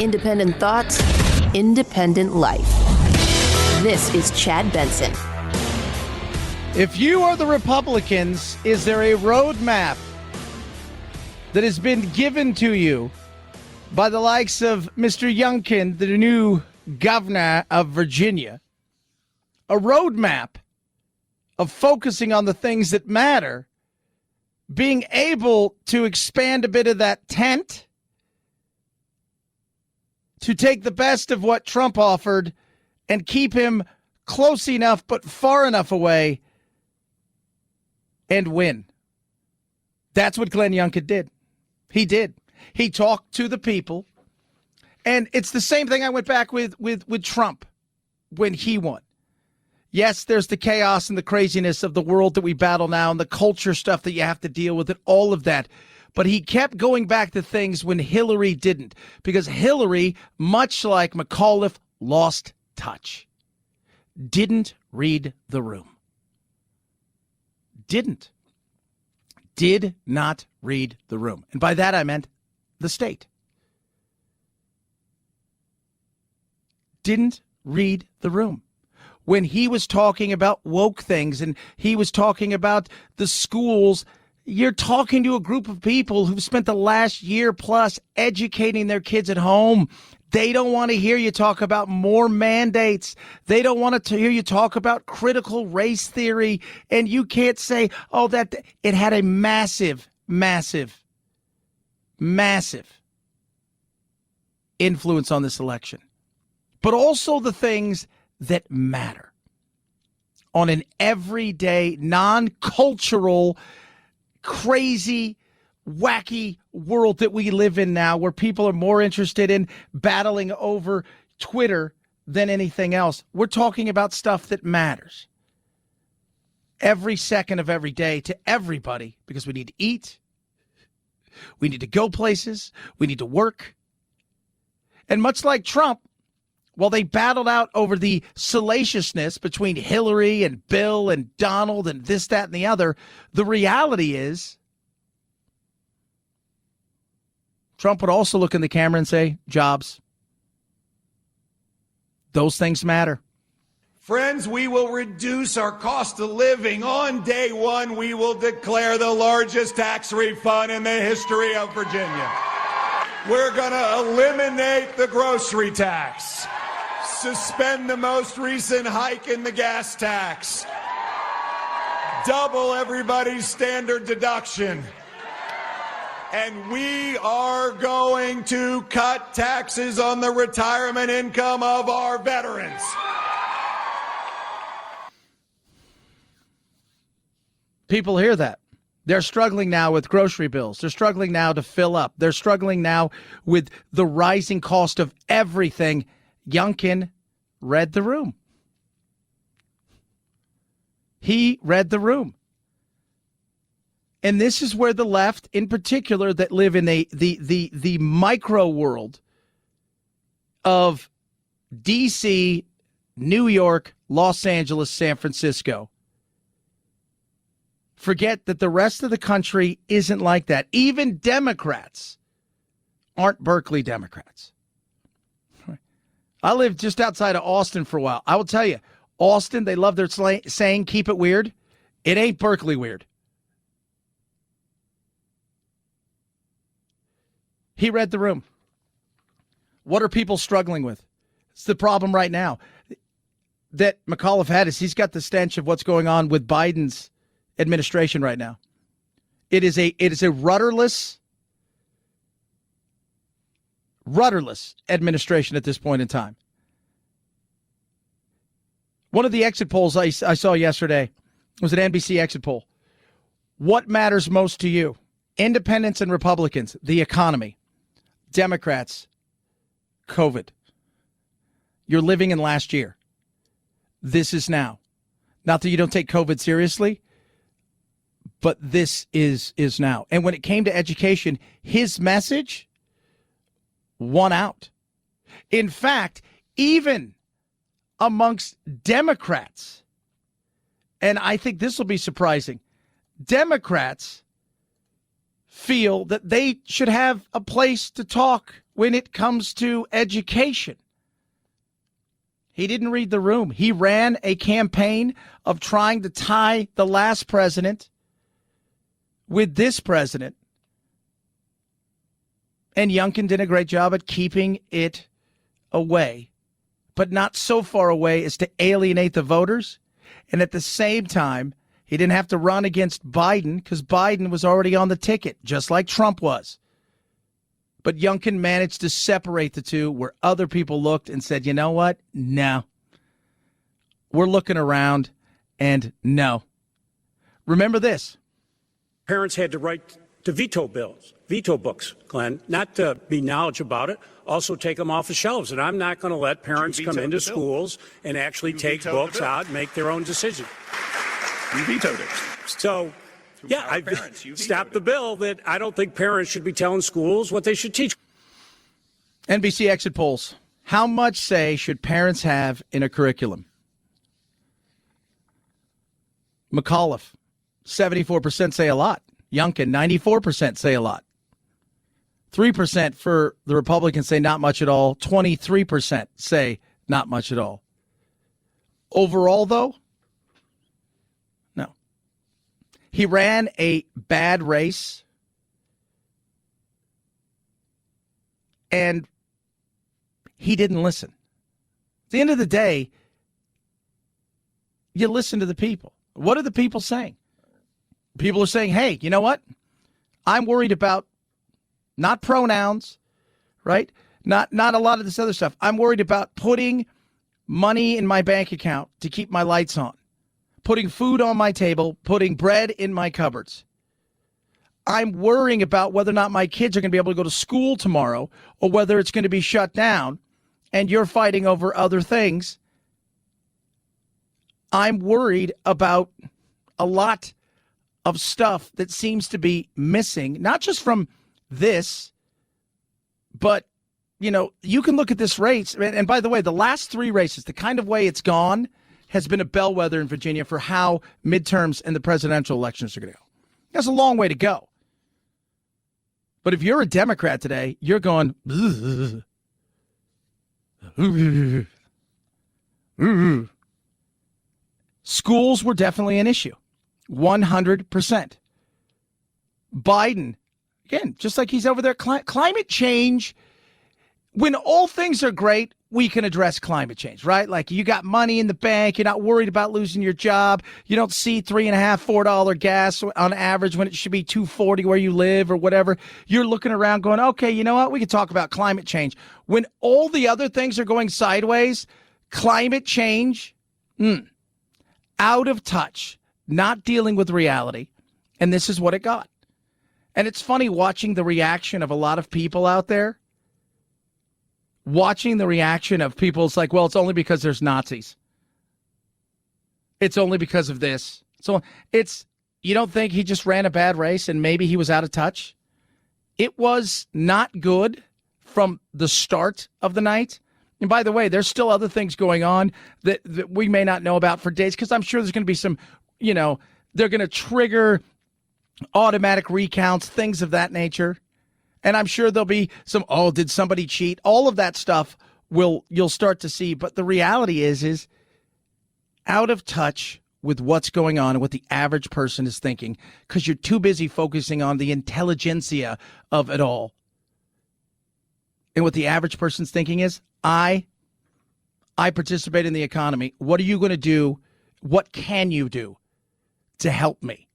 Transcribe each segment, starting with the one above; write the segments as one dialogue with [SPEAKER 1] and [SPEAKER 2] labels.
[SPEAKER 1] Independent thoughts, independent life. This is Chad Benson.
[SPEAKER 2] If you are the Republicans, is there a roadmap that has been given to you by the likes of Mr. Youngkin, the new governor of Virginia? A roadmap of focusing on the things that matter, being able to expand a bit of that tent, to take the best of what Trump offered and keep him close enough but far enough away and win. That's what Glenn Youngkin did. He did. He talked to the people. And it's the same thing I went back with Trump when he won. Yes, there's the chaos and the craziness of the world that we battle now and the culture stuff that you have to deal with and all of that. But he kept going back to things when Hillary didn't, because Hillary, much like McAuliffe, lost touch. Didn't read the room. Did not read the room. And by that I meant the state. Didn't read the room. When he was talking about woke things and he was talking about the schools, you're talking to a group of people who've spent the last year plus educating their kids at home. They don't want to hear you talk about more mandates. They don't want to hear you talk about critical race theory. And you can't say, oh, that it had a massive, massive, massive influence on this election. But also the things that matter on an everyday, non-cultural, crazy, wacky world that we live in now, where people are more interested in battling over Twitter than anything else. We're talking about stuff that matters every second of every day to everybody, because we need to eat, we need to go places, we need to work. And much like Trump, while they battled out over the salaciousness between Hillary and Bill and Donald and this, that, and the other, the reality is Trump would also look in the camera and say, jobs. Those things matter.
[SPEAKER 3] Friends, we will reduce our cost of living. On day one, we will declare the largest tax refund in the history of Virginia. We're going to eliminate the grocery tax, suspend the most recent hike in the gas tax, double everybody's standard deduction, and we are going to cut taxes on the retirement income of our veterans.
[SPEAKER 2] People hear that. They're struggling now with grocery bills. They're struggling now to fill up. They're struggling now with the rising cost of everything. Youngkin read the room. He read the room. And this is where the left, in particular, that live in the micro world of D.C., New York, Los Angeles, San Francisco, forget that the rest of the country isn't like that. Even Democrats aren't Berkeley Democrats. I lived just outside of Austin for a while. I will tell you, Austin, they love their saying, keep it weird. It ain't Berkeley weird. He read the room. What are people struggling with? It's the problem right now that McAuliffe had is he's got the stench of what's going on with Biden's administration right now. It is a rudderless administration at this point in time. One of the exit polls I saw yesterday was an NBC exit poll. What matters most to you? Independents and Republicans, the economy. Democrats, COVID. You're living in last year. This is now. Not that you don't take COVID seriously, but this is now. And when it came to education, his message won out. In fact, even amongst Democrats, and I think this will be surprising, Democrats feel that they should have a place to talk when it comes to education. He didn't read the room. He ran a campaign of trying to tie the last president with this president. And Youngkin did a great job at keeping it away, but not so far away as to alienate the voters. And at the same time, he didn't have to run against Biden because Biden was already on the ticket, just like Trump was. But Youngkin managed to separate the two where other people looked and said, you know what? No. We're looking around and no. Remember this.
[SPEAKER 4] Parents had the right to veto books, Glenn, not to be knowledgeable about it, also take them off the shelves. And I'm not going to let parents come into schools and actually take books out and make their own decision.
[SPEAKER 5] You vetoed it.
[SPEAKER 4] So, yeah, I stopped the bill that I don't think parents should be telling schools what they should teach.
[SPEAKER 2] NBC exit polls. How much say should parents have in a curriculum? McAuliffe, 74% say a lot. Youngkin, 94% say a lot. 3% for the Republicans say not much at all. 23% say not much at all. Overall, though, no. He ran a bad race, and he didn't listen. At the end of the day, you listen to the people. What are the people saying? People are saying, hey, you know what? I'm worried about not pronouns, right? Not a lot of this other stuff. I'm worried about putting money in my bank account to keep my lights on, putting food on my table, putting bread in my cupboards. I'm worrying about whether or not my kids are going to be able to go to school tomorrow or whether it's going to be shut down, and you're fighting over other things. I'm worried about a lot of stuff that seems to be missing, not just from this, but, you know, you can look at this race. And by the way, the last three races, the kind of way it's gone has been a bellwether in Virginia for how midterms and the presidential elections are going to go. That's a long way to go. But if you're a Democrat today, you're going, schools were definitely an issue. 100%. Biden, again, just like he's over there, climate change, when all things are great, we can address climate change, right? Like you got money in the bank, you're not worried about losing your job, you don't see $3.50, $4 gas on average when it should be $2.40 where you live or whatever. You're looking around going, okay, you know what? We can talk about climate change. When all the other things are going sideways, climate change, out of touch, not dealing with reality, and this is what it got. And it's funny watching the reaction of a lot of people out there. Watching the reaction of people, it's like, well, it's only because there's Nazis. It's only because of this. So you don't think he just ran a bad race and maybe he was out of touch? It was not good from the start of the night. And by the way, there's still other things going on that we may not know about for days, because I'm sure there's going to be some, you know, they're going to trigger automatic recounts, things of that nature. And I'm sure there'll be some, oh, did somebody cheat? All of that stuff you'll start to see. But the reality is out of touch with what's going on and what the average person is thinking, because you're too busy focusing on the intelligentsia of it all. And what the average person's thinking is, I participate in the economy. What are you going to do? What can you do to help me?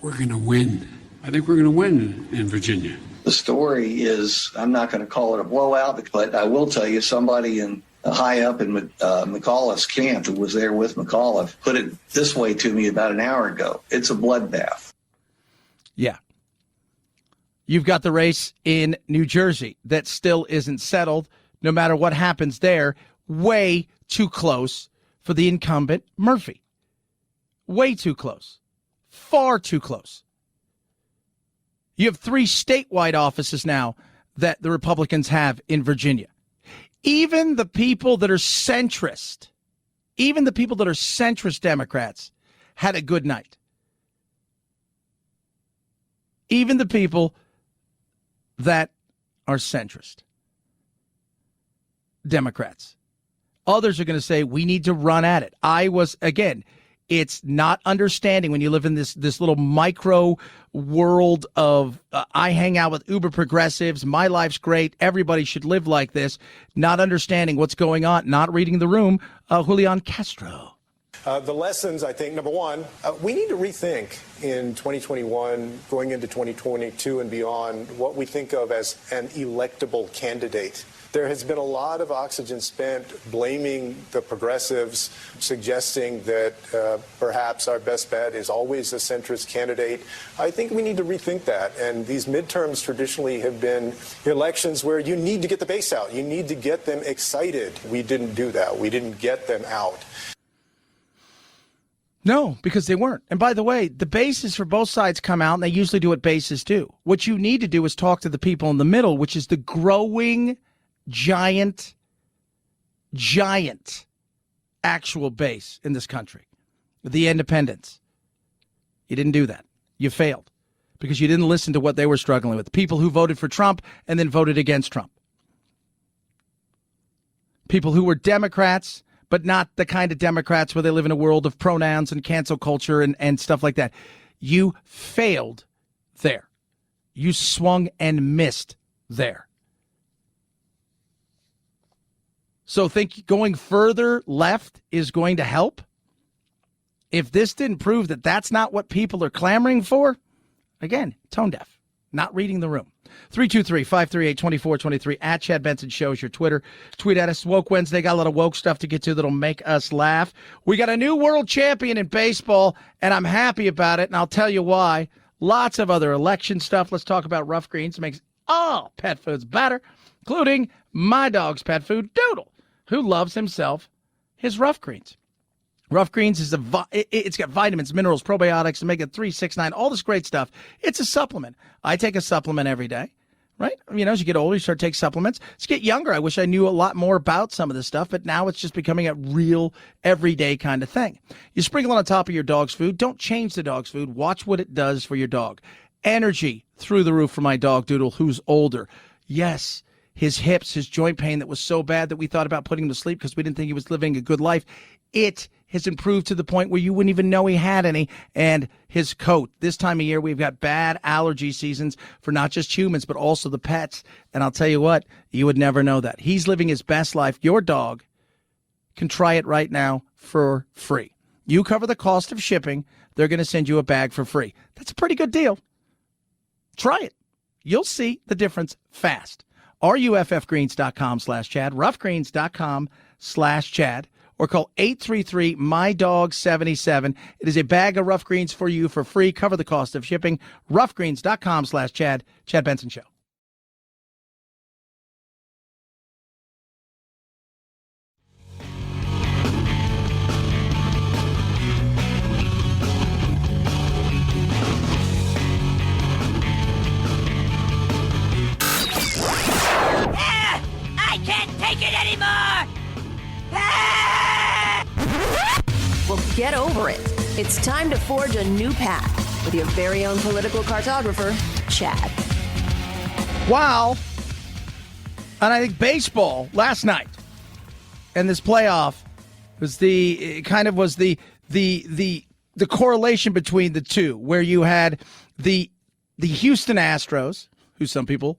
[SPEAKER 6] We're going to win. I think we're going to win in Virginia.
[SPEAKER 7] The story is, I'm not going to call it a blowout, but I will tell you somebody high up in McAuliffe's camp who was there with McAuliffe put it this way to me about an hour ago. It's a bloodbath.
[SPEAKER 2] Yeah. You've got the race in New Jersey that still isn't settled. No matter what happens there, way too close for the incumbent Murphy. Way too close. Far too close. You have 3 statewide offices now that the Republicans have in Virginia. Even the people that are centrist, Democrats had a good night. Even the people that are centrist Democrats. Others are going to say we need to run at it. It's not understanding when you live in this little micro world of I hang out with uber progressives. My life's great. Everybody should live like this. Not understanding what's going on, not reading the room. Julian Castro.
[SPEAKER 8] The lessons, I think, number one, we need to rethink in 2021, going into 2022 and beyond, what we think of as an electable candidate. There has been a lot of oxygen spent blaming the progressives, suggesting that perhaps our best bet is always a centrist candidate. I think we need to rethink that. And these midterms traditionally have been elections where you need to get the base out. You need to get them excited. We didn't do that. We didn't get them out.
[SPEAKER 2] No, because they weren't. And by the way, the bases for both sides come out, and they usually do what bases do. What you need to do is talk to the people in the middle, which is the growing giant actual base in this country, the independents. You didn't do that. You failed because you didn't listen to what they were struggling with. People who voted for Trump and then voted against Trump. People who were Democrats, but not the kind of Democrats where they live in a world of pronouns and cancel culture and stuff like that. You failed there. You swung and missed there. So think going further left is going to help? If this didn't prove that that's not what people are clamoring for, again, tone deaf, not reading the room. 323-538-2423 at Chad Benson Show is your Twitter. Tweet at us. Woke Wednesday. Got a lot of woke stuff to get to that'll make us laugh. We got a new world champion in baseball, and I'm happy about it, and I'll tell you why. Lots of other election stuff. Let's talk about Rough Greens. It makes all pet foods better, including my dog's pet food, Doodle, who loves himself his Rough Greens. Rough Greens is it's got vitamins, minerals, probiotics, omega-3, 6, 9, all this great stuff. It's a supplement. I take a supplement every day, right? You know, as you get older, you start to take supplements. As you get younger, I wish I knew a lot more about some of this stuff, but now it's just becoming a real everyday kind of thing. You sprinkle on top of your dog's food. Don't change the dog's food. Watch what it does for your dog. Energy through the roof for my dog, Doodle, who's older. Yes, his hips, his joint pain that was so bad that we thought about putting him to sleep because we didn't think he was living a good life. It has improved to the point where you wouldn't even know he had any. And his coat. This time of year, we've got bad allergy seasons for not just humans, but also the pets. And I'll tell you what, you would never know that. He's living his best life. Your dog can try it right now for free. You cover the cost of shipping. They're going to send you a bag for free. That's a pretty good deal. Try it. You'll see the difference fast. RUFFgreens.com/Chad, roughgreens.com/Chad, or call 833-MY-DOG-77. It is a bag of Rough Greens for you for free. Cover the cost of shipping. Roughgreens.com/Chad. Chad Benson Show.
[SPEAKER 9] I can't take it anymore!
[SPEAKER 1] Well, get over it. It's time to forge a new path with your very own political cartographer, Chad.
[SPEAKER 2] Wow. And I think baseball last night and this playoff was the correlation between the two, where you had the Houston Astros, who some people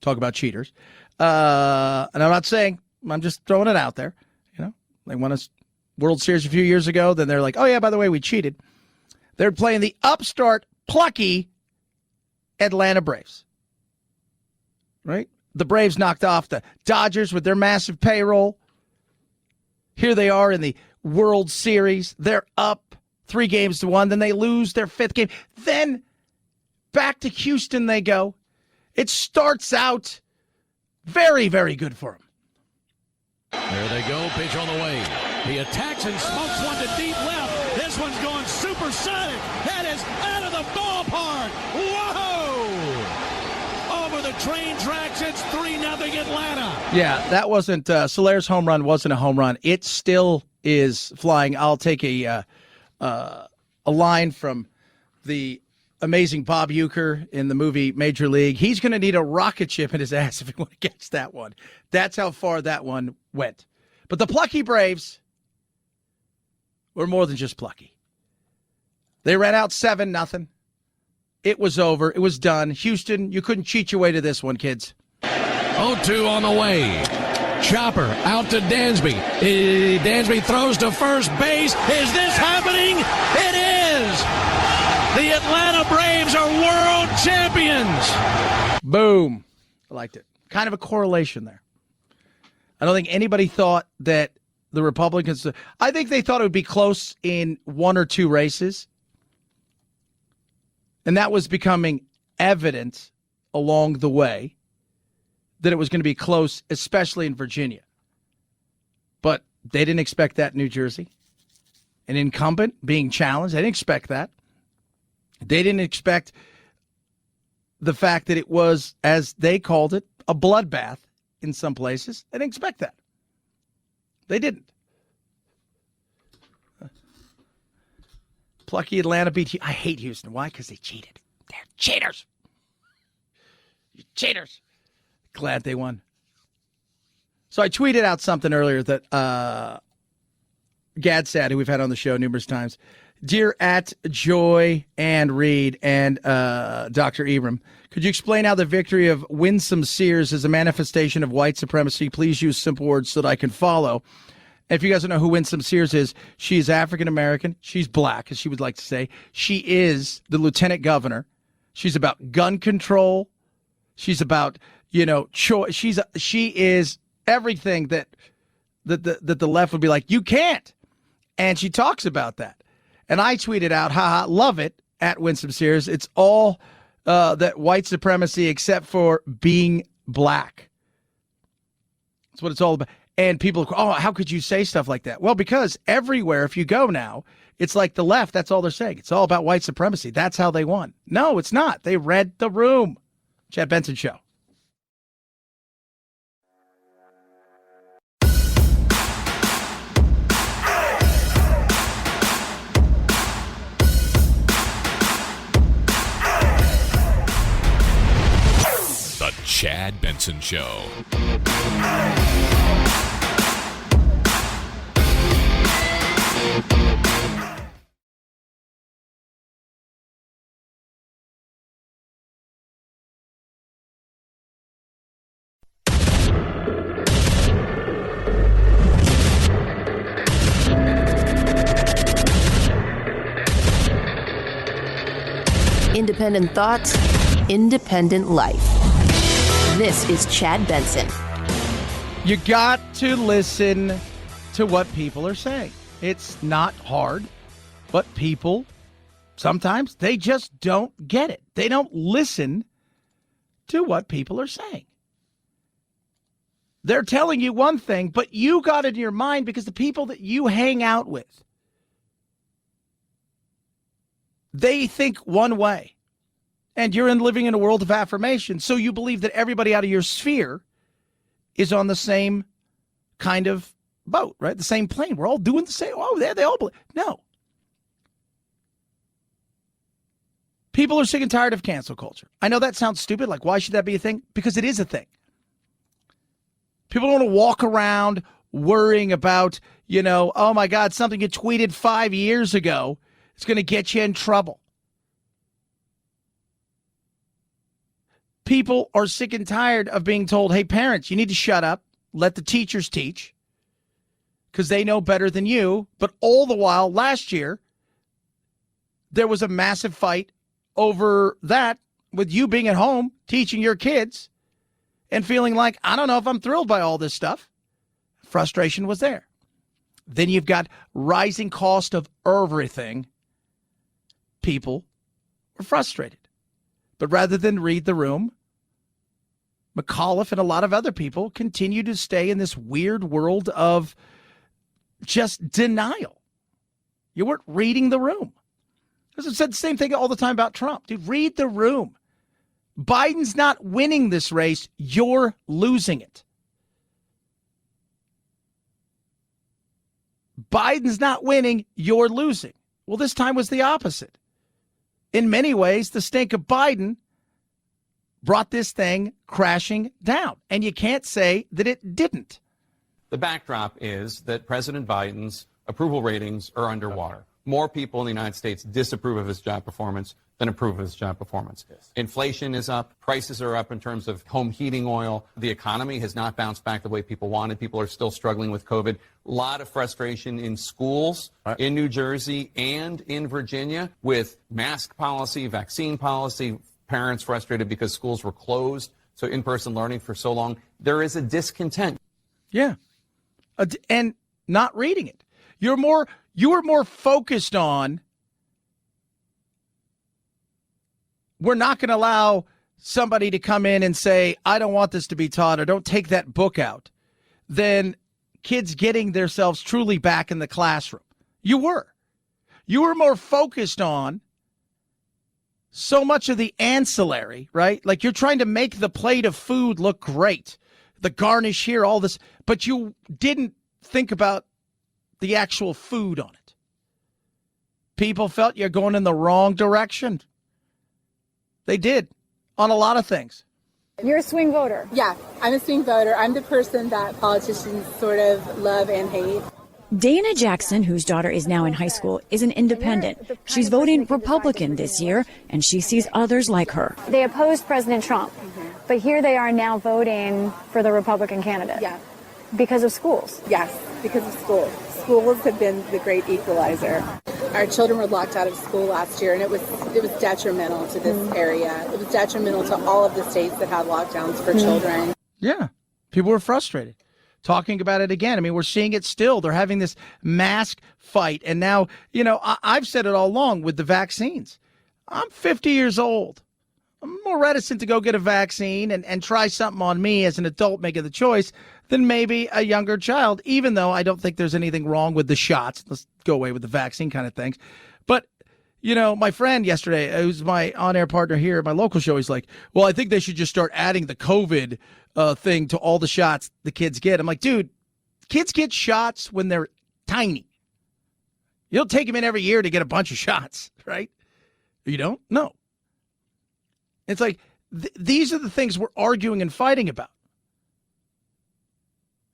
[SPEAKER 2] talk about cheaters. And I'm not saying, I'm just throwing it out there. You know, they won a World Series a few years ago. Then they're like, oh, yeah, by the way, we cheated. They're playing the upstart, plucky Atlanta Braves. Right? The Braves knocked off the Dodgers with their massive payroll. Here they are in the World Series. They're up 3-1. Then they lose their 5th game. Then back to Houston they go. It starts out very, very good for them.
[SPEAKER 10] There they go. Pitch on the way. He attacks and smokes one to deep left. This one's going supersonic. That is out of the ballpark. Whoa! Over the train tracks, it's 3-0 Atlanta.
[SPEAKER 2] Yeah, that wasn't Solaire's home run wasn't a home run. It still is flying. I'll take a line from the amazing Bob Uecker in the movie Major League. He's going to need a rocket ship in his ass if he gets that one. That's how far that one went. But the plucky Braves were more than just plucky. They ran out 7-0. It was over. It was done. Houston, you couldn't cheat your way to this one, kids.
[SPEAKER 10] 0-2 on the way. Chopper out to Dansby. Dansby throws to first base. Is this happening? It is! The Atlanta Braves are world champions!
[SPEAKER 2] Boom. I liked it. Kind of a correlation there. I don't think anybody thought that the Republicans... I think they thought it would be close in one or two races. And that was becoming evident along the way that it was going to be close, especially in Virginia. But they didn't expect that in New Jersey. An incumbent being challenged, they didn't expect that. They didn't expect the fact that it was, as they called it, a bloodbath in some places. They didn't expect that. They didn't. Plucky Atlanta beat. I hate Houston. Why? Because they cheated. They're cheaters. You cheaters. Glad they won. So I tweeted out something earlier that Gad Sad, who we've had on the show numerous times. Dear at Joy and Reed and Dr. Ibram, could you explain how the victory of Winsome Sears is a manifestation of white supremacy? Please use simple words so that I can follow. If you guys don't know who Winsome Sears is, she's African-American. She's black, as she would like to say. She is the lieutenant governor. She's about gun control. She's about, choice. She is everything that the left would be like, you can't. And she talks about that. And I tweeted out, haha, love it, at Winsome Sears. It's all that white supremacy except for being black. That's what it's all about. And people, how could you say stuff like that? Well, because everywhere, if you go now, it's like the left, that's all they're saying. It's all about white supremacy. That's how they won. No, it's not. They read the room. Chad Benson Show.
[SPEAKER 11] The Chad Benson Show.
[SPEAKER 1] Independent thoughts, independent life. This is Chad Benson.
[SPEAKER 2] You got to listen to what people are saying. It's not hard, but people, sometimes, they just don't get it. They don't listen to what people are saying. They're telling you one thing, but you got it in your mind because the people that you hang out with, they think one way. And you're living in a world of affirmation, so you believe that everybody out of your sphere is on the same kind of boat, right? The same plane. We're all doing the same. Oh, they all believe. No. People are sick and tired of cancel culture. I know that sounds stupid. Like, why should that be a thing? Because it is a thing. People don't want to walk around worrying about, oh my God, something you tweeted 5 years ago is going to get you in trouble. People are sick and tired of being told, hey, parents, you need to shut up, let the teachers teach, because they know better than you. But all the while, last year, there was a massive fight over that with you being at home, teaching your kids, and feeling like, I don't know if I'm thrilled by all this stuff. Frustration was there. Then you've got rising cost of everything. People were frustrated. But rather than read the room, McAuliffe and a lot of other people continue to stay in this weird world of just denial. You weren't reading the room. I've said the same thing all the time about Trump. Dude, read the room. Biden's not winning this race. You're losing it. Biden's not winning. You're losing. Well, this time was the opposite. in many ways, the stink of Biden brought this thing crashing down. And you can't say that it didn't.
[SPEAKER 12] The backdrop is that President Biden's approval ratings are underwater. More people in the United States disapprove of his job performance than approve of his job performance. Yes. Inflation is up. Prices are up in terms of home heating oil. The economy has not bounced back the way people wanted. People are still struggling with COVID. A lot of frustration in schools in New Jersey and in Virginia with mask policy, vaccine policy, parents frustrated because schools were closed, so in-person learning for so long. There is a discontent.
[SPEAKER 2] Yeah. And not reading it. You were more focused on, we're not going to allow somebody to come in and say, I don't want this to be taught, or don't take that book out, than kids getting themselves truly back in the classroom. You were more focused on so much of the ancillary, right? Like, you're trying to make the plate of food look great, the garnish here, all this, but you didn't think about the actual food on it. People felt you're going in the wrong direction. They did, on a lot of things.
[SPEAKER 13] You're a swing voter.
[SPEAKER 14] Yeah, I'm a swing voter. I'm the person that politicians sort of love and hate.
[SPEAKER 13] Dana Jackson, whose daughter is now in high school, is an independent. She's voting Republican this year, and she sees others like her.
[SPEAKER 15] They opposed President Trump, but here they are now voting for the Republican candidate.
[SPEAKER 14] Yeah.
[SPEAKER 15] Because of schools.
[SPEAKER 14] Yes, because of schools. Schools have been the great equalizer. Our children were locked out of school last year, and it was detrimental to this area. It was detrimental to all of the states that had lockdowns for children.
[SPEAKER 2] Yeah, people were frustrated. Talking about it again. I mean, we're seeing it still. They're having this mask fight. And now, I've said it all along with the vaccines. I'm 50 years old. I'm more reticent to go get a vaccine and try something on me as an adult making the choice than maybe a younger child, even though I don't think there's anything wrong with the shots. Let's go away with the vaccine kind of things. But, my friend yesterday, who's my on-air partner here at my local show, he's like, well, I think they should just start adding the COVID thing to all the shots the kids get. I'm like, dude, kids get shots when they're tiny. You don't take them in every year to get a bunch of shots, right? You don't? No. It's like, these are the things we're arguing and fighting about.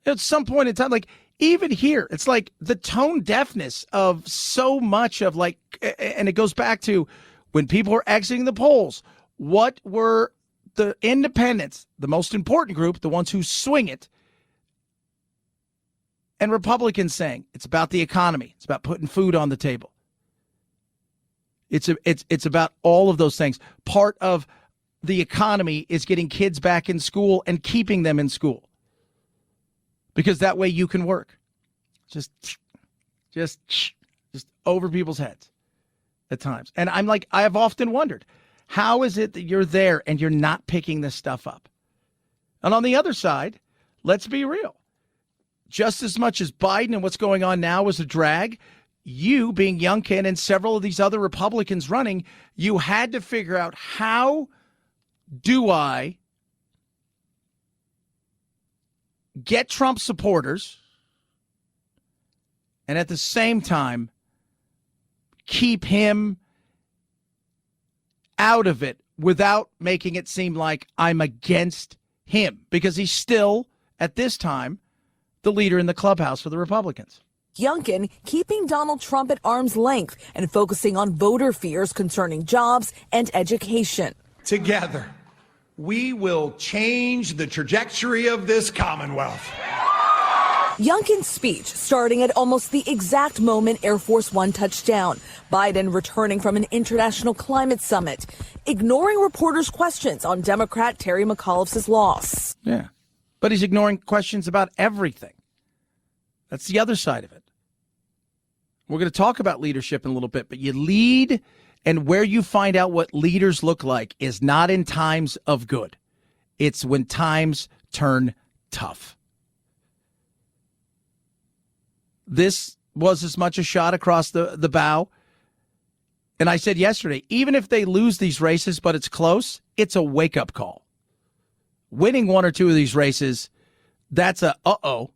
[SPEAKER 2] At some point in time, like, even here, it's like the tone deafness of so much of, like, and it goes back to when people were exiting the polls, what were the independents, the most important group, the ones who swing it, and Republicans saying it's about the economy, it's about putting food on the table. It's about all of those things. Part of the economy is getting kids back in school and keeping them in school, because that way you can work. Just over people's heads at times. And I'm like, I have often wondered, how is it that you're there and you're not picking this stuff up? And on the other side, let's be real. Just as much as Biden and what's going on now is a drag, you, being Youngkin and several of these other Republicans running, you had to figure out, how do I get Trump supporters and at the same time keep him out of it without making it seem like I'm against him? Because he's still, at this time, the leader in the clubhouse for the Republicans.
[SPEAKER 16] Youngkin keeping Donald Trump at arm's length and focusing on voter fears concerning jobs and education.
[SPEAKER 3] Together, we will change the trajectory of this Commonwealth.
[SPEAKER 16] Youngkin's speech starting at almost the exact moment Air Force One touched down. Biden returning from an international climate summit, ignoring reporters' questions on Democrat Terry McAuliffe's loss.
[SPEAKER 2] Yeah, but he's ignoring questions about everything. That's the other side of it. We're going to talk about leadership in a little bit, but you lead, and where you find out what leaders look like is not in times of good. It's when times turn tough. This was as much a shot across the bow. And I said yesterday, even if they lose these races, but it's close, it's a wake-up call. Winning one or two of these races, that's a uh-oh.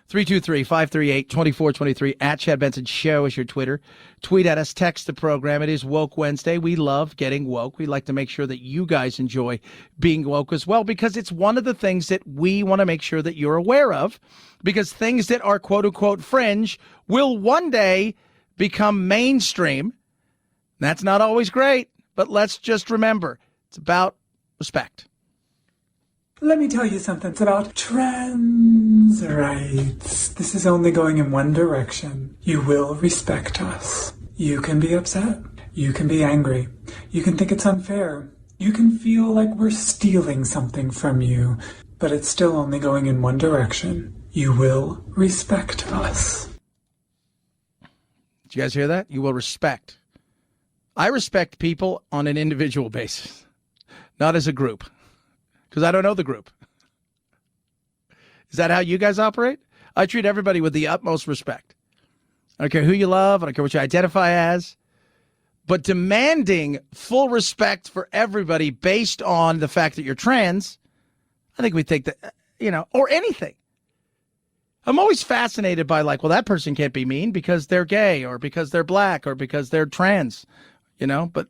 [SPEAKER 2] 323-538-2423 at Chad Benson Show is your Twitter. Tweet at us, text the program. It is Woke Wednesday. We love getting woke. We like to make sure that you guys enjoy being woke as well, because it's one of the things that we want to make sure that you're aware of, because things that are quote unquote fringe will one day become mainstream. That's not always great, but let's just remember it's about respect.
[SPEAKER 17] Let me tell you something. It's about trans rights. This is only going in one direction. You will respect us. You can be upset. You can be angry. You can think it's unfair. You can feel like we're stealing something from you. But it's still only going in one direction. You will respect us.
[SPEAKER 2] Did you guys hear that? You will respect. I respect people on an individual basis, not as a group. Because I don't know the group. Is that how you guys operate? I treat everybody with the utmost respect. I don't care who you love. I don't care what you identify as. But demanding full respect for everybody based on the fact that you're trans, I think we think that, or anything. I'm always fascinated by well, that person can't be mean because they're gay or because they're black or because they're trans, but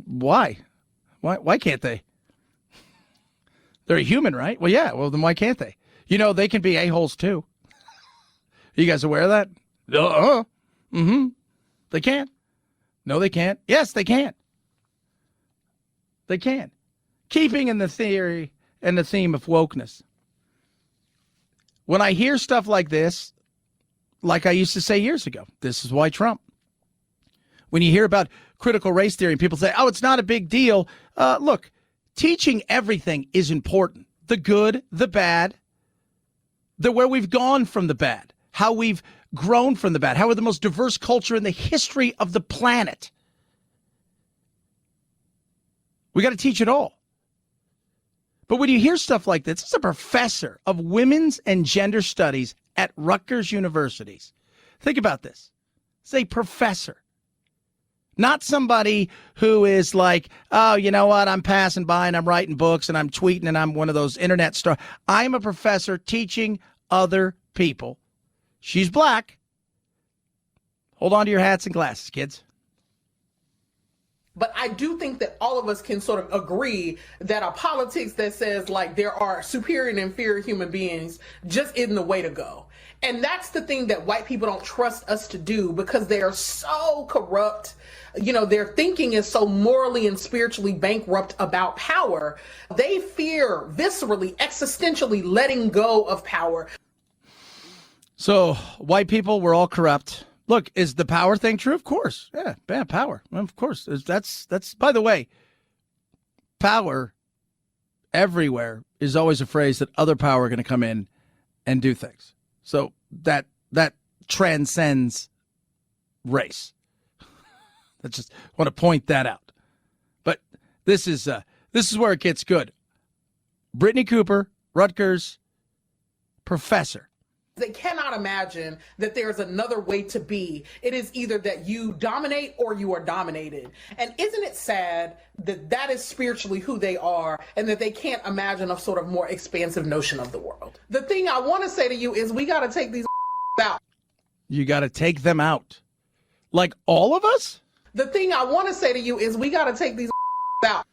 [SPEAKER 2] why? Why can't they? They're a human, right? Well, yeah. Well, then why can't they? They can be a-holes too. You guys aware of that? They can't. No, they can't. Yes, they can. They can. Keeping in the theory and the theme of wokeness. When I hear stuff like this, like I used to say years ago, this is why Trump. When you hear about critical race theory and people say, oh, it's not a big deal. Look. Teaching everything is important. The good, the bad, where we've gone from the bad, how we've grown from the bad, how we're the most diverse culture in the history of the planet. We got to teach it all. But when you hear stuff like this is a professor of women's and gender studies at Rutgers Universities. Think about this. It's a professor. Not somebody who is like, oh, you know what, I'm passing by and I'm writing books and I'm tweeting and I'm one of those internet stars. I'm a professor teaching other people. She's black. Hold on to your hats and glasses, kids.
[SPEAKER 18] But I do think that all of us can sort of agree that a politics that says there are superior and inferior human beings just isn't the way to go. And that's the thing that white people don't trust us to do because they are so corrupt. Their thinking is so morally and spiritually bankrupt about power. They fear viscerally, existentially letting go of power.
[SPEAKER 2] So white people, we're all corrupt. Look, is the power thing true? Of course. Yeah, power. Of course. That's by the way, power everywhere is always a phrase that other power are going to come in and do things. So that transcends race. I just want to point that out. But this is where it gets good. Brittany Cooper, Rutgers, professor.
[SPEAKER 18] They cannot imagine that there's another way to be. It is either that you dominate or you are dominated. And isn't it sad that that is spiritually who they are and that they can't imagine a sort of more expansive notion of the world? The thing I want to say to you is we got to take these out.
[SPEAKER 2] You got to take them out. Like all of us?
[SPEAKER 18] The thing I want to say to you is we got to take these out.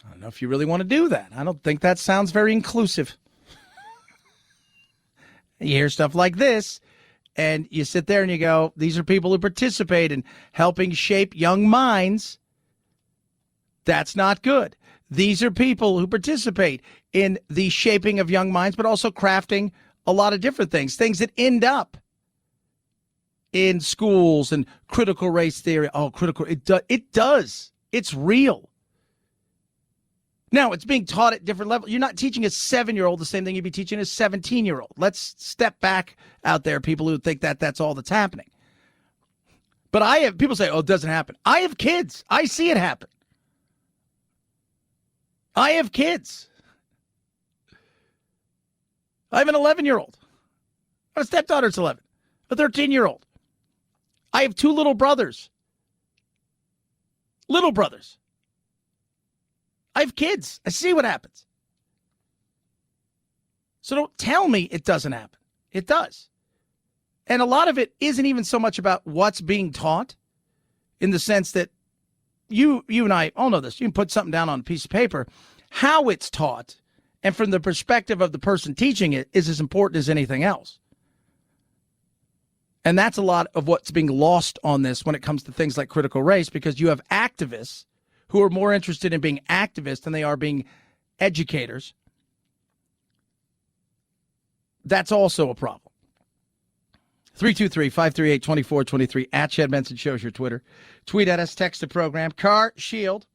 [SPEAKER 2] I don't know if you really want to do that. I don't think that sounds very inclusive. You hear stuff like this, and you sit there and you go, these are people who participate in helping shape young minds. That's not good. These are people who participate in the shaping of young minds, but also crafting a lot of different things that end up in schools and critical race theory. Oh, it does. It's real. Now, it's being taught at different levels. You're not teaching a 7-year-old the same thing you'd be teaching a 17-year-old. Let's step back out there, people who think that that's all that's happening. But people say, oh, it doesn't happen. I have kids. I see it happen. I have kids. I have an 11-year-old. My stepdaughter's 11. A 13-year-old. I have 2 little brothers. Little brothers. I have kids. I see what happens. So don't tell me it doesn't happen. It does. And a lot of it isn't even so much about what's being taught, in the sense that you and I all know this. You can put something down on a piece of paper. How it's taught, and from the perspective of the person teaching it, is as important as anything else. And that's a lot of what's being lost on this when it comes to things like critical race, because you have activists who are more interested in being activists than they are being educators. That's also a problem. 323-538-2423 at Chad Benson Show's your Twitter. Tweet at us, text the program. Car Shield,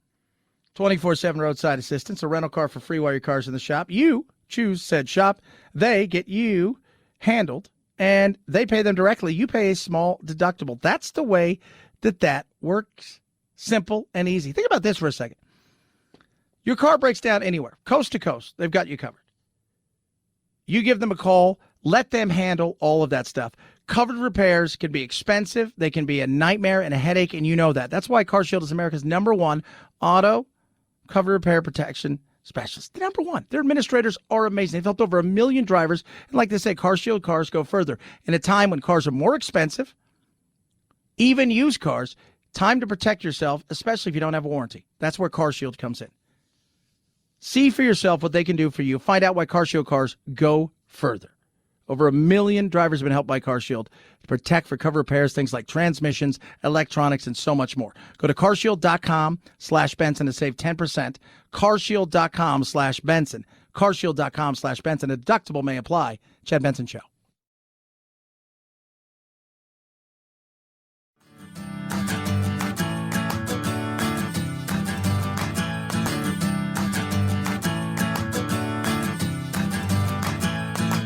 [SPEAKER 2] 24/7 roadside assistance, a rental car for free while your car's in the shop. You choose said shop. They get you handled, and they pay them directly. You pay a small deductible. That's the way that works. Simple and easy. Think about this for a second. Your car breaks down anywhere, coast to coast. They've got you covered. You give them a call. Let them handle all of that stuff. Covered repairs can be expensive. They can be a nightmare and a headache, and you know that. That's why CarShield is America's #1 auto covered repair protection specialist. The #1. Their administrators are amazing. They've helped over 1 million drivers. And like they say, CarShield cars go further. In a time when cars are more expensive, even used cars, time to protect yourself, especially if you don't have a warranty. That's where CarShield comes in. See for yourself what they can do for you. Find out why CarShield cars go further. Over 1 million drivers have been helped by CarShield to protect for cover repairs, things like transmissions, electronics, and so much more. Go to carshield.com/Benson to save 10%. Carshield.com/Benson. Carshield.com/Benson. A deductible may apply. Chad Benson Show.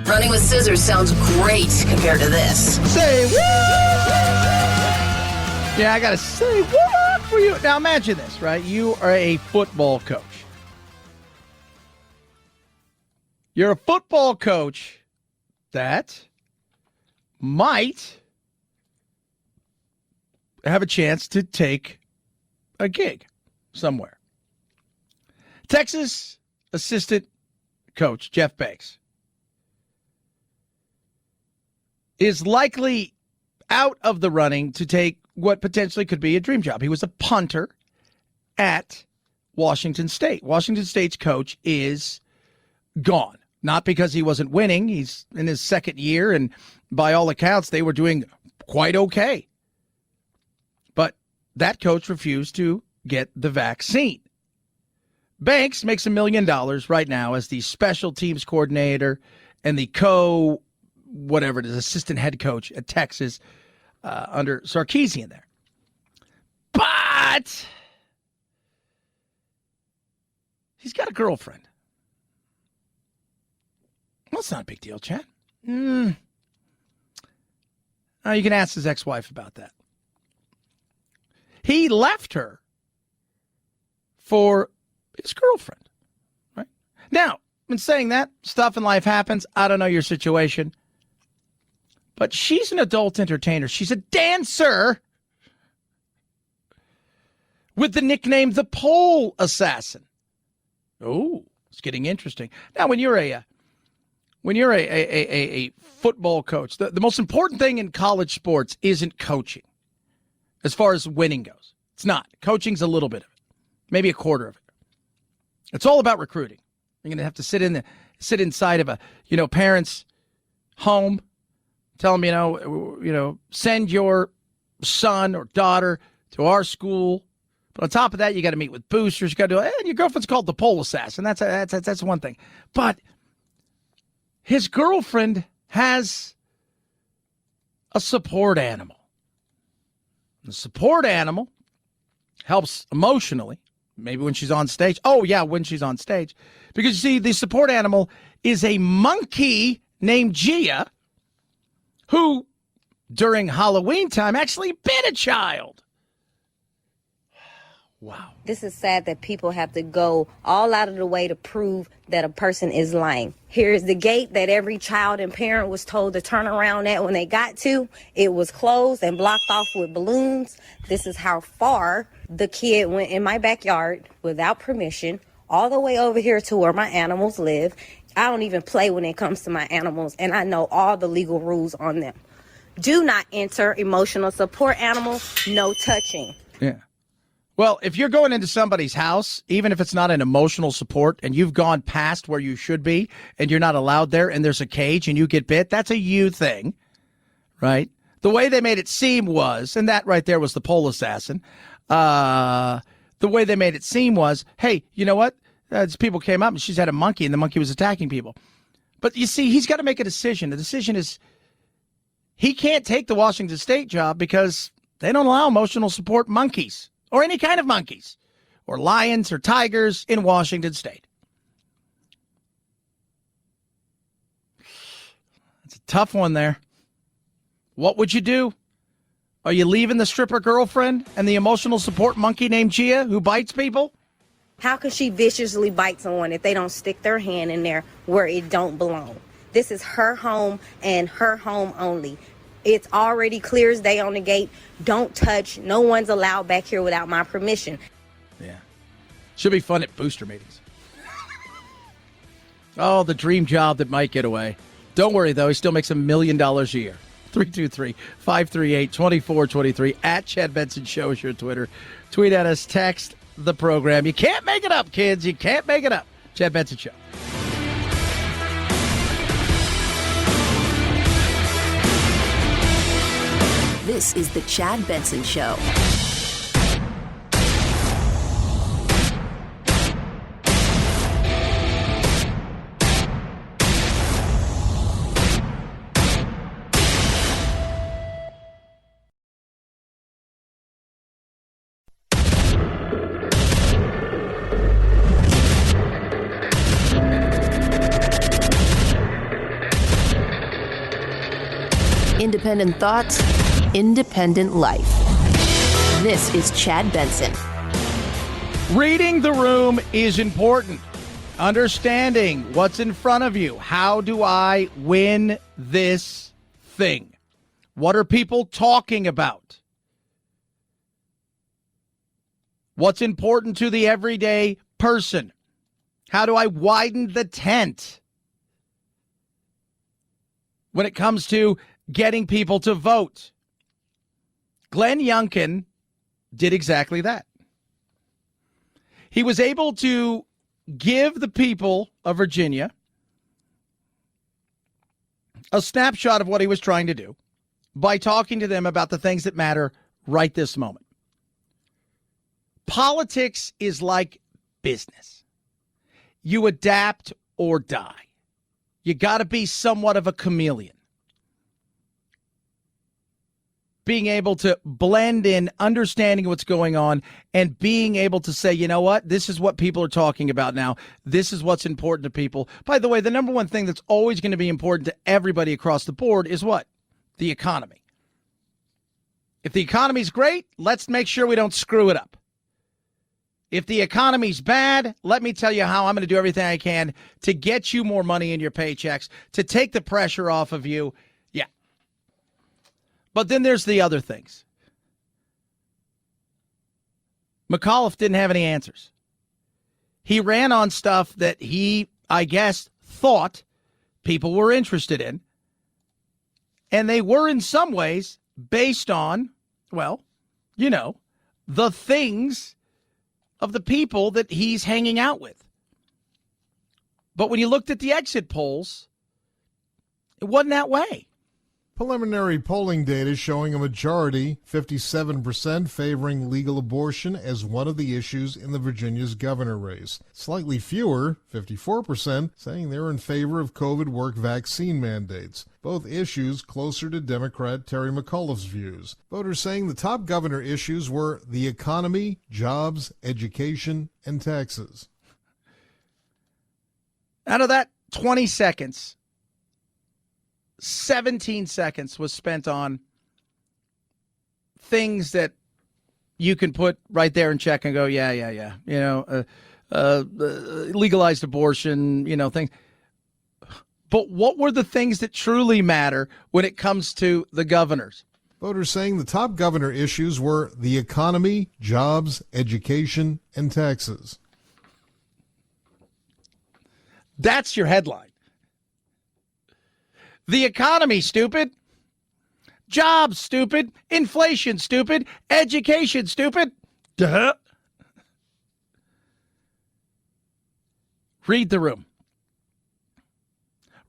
[SPEAKER 1] Running with scissors sounds great compared to this.
[SPEAKER 2] Say what? Yeah, I got to say what for you. Now imagine this, right? You are a football coach. You're a football coach that might have a chance to take a gig somewhere. Texas assistant coach Jeff Banks is likely out of the running to take what potentially could be a dream job. He was a punter at Washington State. Washington State's coach is gone. Not because he wasn't winning. He's in his second year, and by all accounts, they were doing quite okay. But that coach refused to get the vaccine. Banks makes $1 million right now as the special teams coordinator and the whatever it is, assistant head coach at Texas under Sarkisian there. But he's got a girlfriend. Well, it's not a big deal, Chad. You can ask his ex-wife about that. He left her for his girlfriend, right? Now, in saying that, stuff in life happens. I don't know your situation. But she's an adult entertainer. She's a dancer with the nickname the Pole Assassin. Oh, it's getting interesting. Now, when you're a football coach, the most important thing in college sports isn't coaching as far as winning goes. It's not. Coaching's a little bit of it, maybe a quarter of it. It's all about recruiting. You're going to have to sit inside of a parent's home. Tell them, send your son or daughter to our school. But on top of that, you got to meet with boosters. You got to do it. And your girlfriend's called the Pole Assassin. That's one thing. But his girlfriend has a support animal. The support animal helps emotionally, maybe when she's on stage. Oh, yeah, when she's on stage. Because, you see, the support animal is a monkey named Gia, who, during Halloween time, actually bit a child. Wow.
[SPEAKER 19] This is sad that people have to go all out of the way to prove that a person is lying. Here's the gate that every child and parent was told to turn around at when they got to. It was closed and blocked off with balloons. This is how far the kid went in my backyard without permission, all the way over here to where my animals live, I don't even play when it comes to my animals, and I know all the legal rules on them. Do not enter emotional support animal, no touching.
[SPEAKER 2] Yeah. Well, if you're going into somebody's house, even if it's not an emotional support and you've gone past where you should be and you're not allowed there and there's a cage and you get bit, that's a you thing, right? The way they made it seem was, and that right there was the pole assassin, the way they made it seem was, hey, you know what? These people came up and she's had a monkey and the monkey was attacking people. But you see, he's got to make a decision. The decision is he can't take the Washington State job because they don't allow emotional support monkeys or any kind of monkeys or lions or tigers in Washington State. It's a tough one there. What would you do? Are you leaving the stripper girlfriend and the emotional support monkey named Gia who bites people?
[SPEAKER 19] How could she viciously bite someone if they don't stick their hand in there where it don't belong? This is her home and her home only. It's already clear as day on the gate. Don't touch. No one's allowed back here without my permission.
[SPEAKER 2] Yeah. Should be fun at booster meetings. Oh, the dream job that might get away. Don't worry, though. He still makes $1 million a year. 323-538-2423. At Chad Benson Show is your Twitter. Tweet at us. Text the program. You can't make it up, kids. You can't make it up. Chad Benson Show.
[SPEAKER 1] This is the Chad Benson Show. Independent thoughts, independent life. This is Chad Benson.
[SPEAKER 2] Reading the room is important. Understanding what's in front of you. How do I win this thing? What are people talking about? What's important to the everyday person? How do I widen the tent when it comes to getting people to vote? Glenn Youngkin did exactly that. He was able to give the people of Virginia a snapshot of what he was trying to do by talking to them about the things that matter right this moment. Politics is like business. You adapt or die. You got to be somewhat of a chameleon. Being able to blend in, understanding what's going on, and being able to say, you know what, this is what people are talking about now. This is what's important to people. By the way, the number one thing that's always going to be important to everybody across the board is what? The economy. If the economy's great, let's make sure we don't screw it up. If the economy's bad, let me tell you how I'm going to do everything I can to get you more money in your paychecks, to take the pressure off of you. Yeah. But then there's the other things. McAuliffe didn't have any answers. He ran on stuff that he, I guess, thought people were interested in. And they were in some ways based on, well, you know, the things of the people that he's hanging out with. But when you looked at the exit polls, it wasn't that way.
[SPEAKER 20] Preliminary polling data showing a majority, 57%, favoring legal abortion as one of the issues in the Virginia's governor race. Slightly fewer, 54%, saying they're in favor of COVID work vaccine mandates. Both issues closer to Democrat Terry McAuliffe's views. Voters saying the top governor issues were the economy, jobs, education, and taxes.
[SPEAKER 2] Out of that 20 seconds, 17 seconds was spent on things that you can put right there and check and go, yeah. You know, legalized abortion, you know, things. But what were the things that truly matter when it comes to the governors?
[SPEAKER 20] Voters saying the top governor issues were the economy, jobs, education, and taxes.
[SPEAKER 2] That's your headline. The economy, stupid. Jobs, stupid. Inflation, stupid. Education, stupid. Duh. Read the room.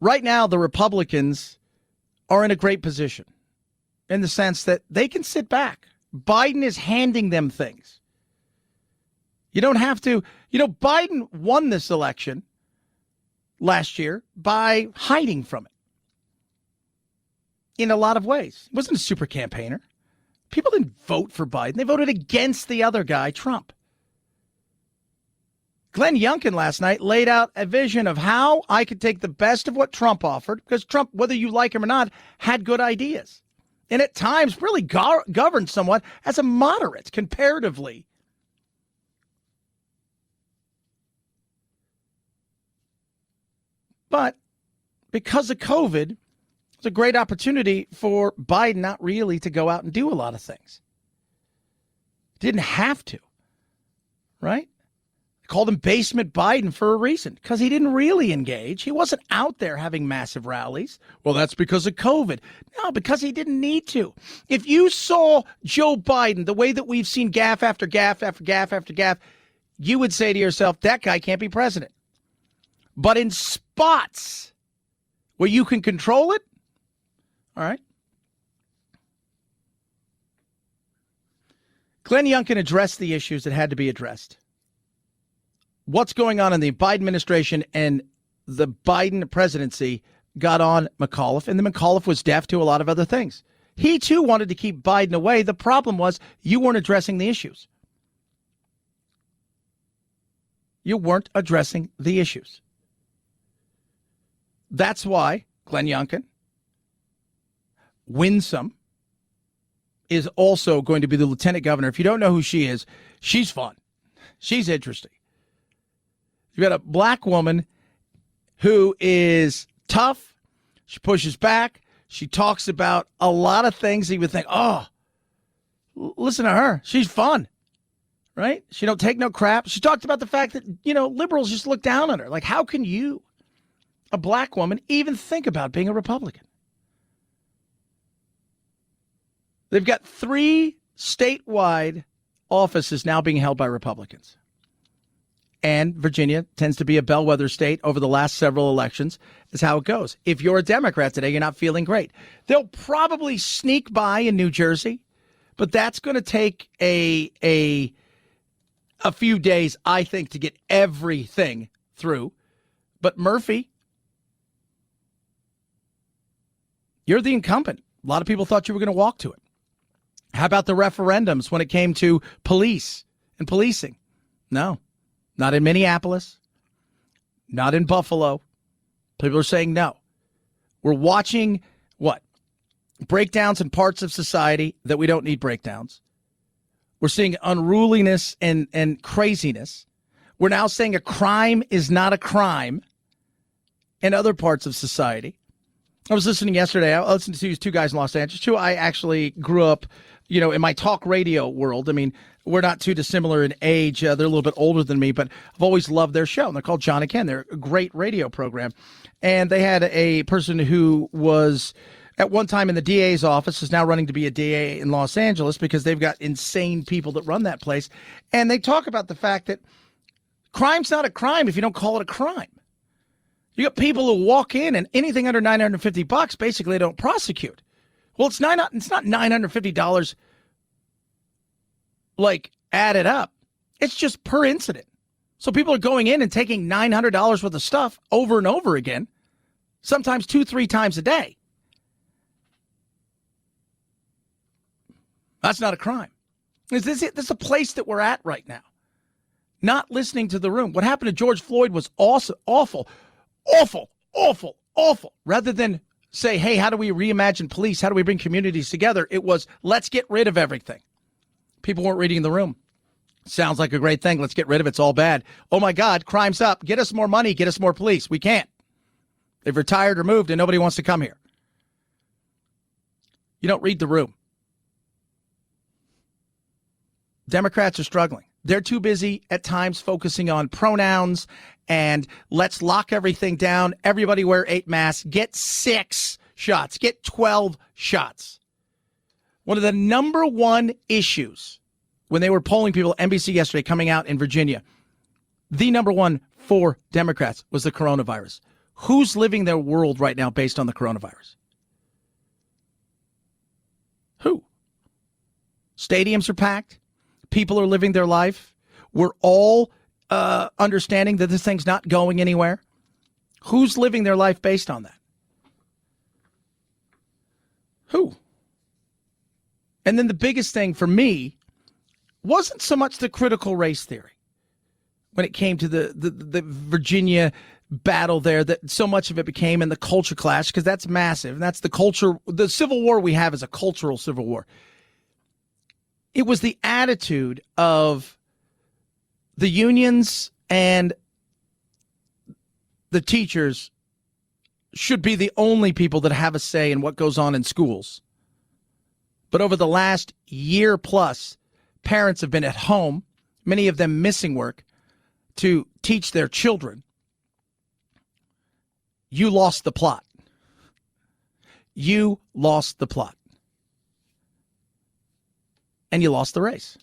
[SPEAKER 2] Right now, the Republicans are in a great position in the sense that they can sit back. Biden is handing them things. You don't have to. Biden won this election last year by hiding from it in a lot of ways. He wasn't a super campaigner. People didn't vote for Biden. They voted against the other guy, Trump. Glenn Youngkin last night laid out a vision of how I could take the best of what Trump offered, because Trump, whether you like him or not, had good ideas. And at times really governed somewhat as a moderate comparatively. But because of COVID, it's a great opportunity for Biden not really to go out and do a lot of things. Didn't have to, right? Called him Basement Biden for a reason, because he didn't really engage. He wasn't out there having massive rallies. Well, that's because of COVID. No, because he didn't need to. If you saw Joe Biden the way that we've seen gaffe after gaffe after gaffe after gaffe, you would say to yourself, that guy can't be president. But in spots where you can control it, all right. Glenn Youngkin addressed the issues that had to be addressed. What's going on in the Biden administration and the Biden presidency got on McAuliffe, and the McAuliffe was deaf to a lot of other things. He, too, wanted to keep Biden away. The problem was you weren't addressing the issues. You weren't addressing the issues. That's why Glenn Youngkin, winsome, is also going to be the lieutenant governor. If you don't know who she is, she's fun. She's interesting. You've got a black woman who is tough. She pushes back. She talks about a lot of things that you would think, oh, listen to her. She's fun, right? She don't take no crap. She talked about the fact that, liberals just look down on her. Like, how can you, a black woman, even think about being a Republican? They've got 3 statewide offices now being held by Republicans. And Virginia tends to be a bellwether state over the last several elections, is how it goes. If you're a Democrat today, you're not feeling great. They'll probably sneak by in New Jersey, but that's going to take a few days, I think, to get everything through. But Murphy, you're the incumbent. A lot of people thought you were going to walk to it. How about the referendums when it came to police and policing? No. Not in Minneapolis, not in Buffalo. People are saying no. We're watching what? Breakdowns in parts of society that we don't need breakdowns. We're seeing unruliness and craziness. We're now saying a crime is not a crime in other parts of society. I was listening yesterday. I listened to these 2 guys in Los Angeles, who I actually grew up, in my talk radio world. I mean, we're not too dissimilar in age. They're a little bit older than me, but I've always loved their show. And they're called John and Ken. They're a great radio program. And they had a person who was at one time in the DA's office, is now running to be a DA in Los Angeles because they've got insane people that run that place. And they talk about the fact that crime's not a crime if you don't call it a crime. You got people who walk in and anything under $950, basically they don't prosecute. Well, it's not $950 like added up. It's just per incident. So people are going in and taking $900 worth of stuff over and over again, sometimes 2-3 times a day. That's not a crime. This is a place that we're at right now. Not listening to the room. What happened to George Floyd was awesome, awful. Rather than say, hey, how do we reimagine police? How do we bring communities together? It was, let's get rid of everything. People weren't reading the room. Sounds like a great thing. Let's get rid of it. It's all bad. Oh, my God, crime's up. Get us more money. Get us more police. We can't. They've retired or moved, and nobody wants to come here. You don't read the room. Democrats are struggling. They're too busy at times focusing on pronouns and let's lock everything down. Everybody wear 8 masks. Get 6 shots. Get 12 shots. One of the number one issues when they were polling people, NBC yesterday, coming out in Virginia, the number one for Democrats was the coronavirus. Who's living their world right now based on the coronavirus? Who? Stadiums are packed. People are living their life. We're all understanding that this thing's not going anywhere. Who's living their life based on that? Who? And then the biggest thing for me wasn't so much the critical race theory when it came to the Virginia battle there, that so much of it became in the culture clash, because that's massive. And that's the culture. The Civil War we have is a cultural civil war. It was the attitude of the unions and the teachers should be the only people that have a say in what goes on in schools. But over the last year plus, parents have been at home, many of them missing work, to teach their children. You lost the plot. You lost the plot. And you lost the race.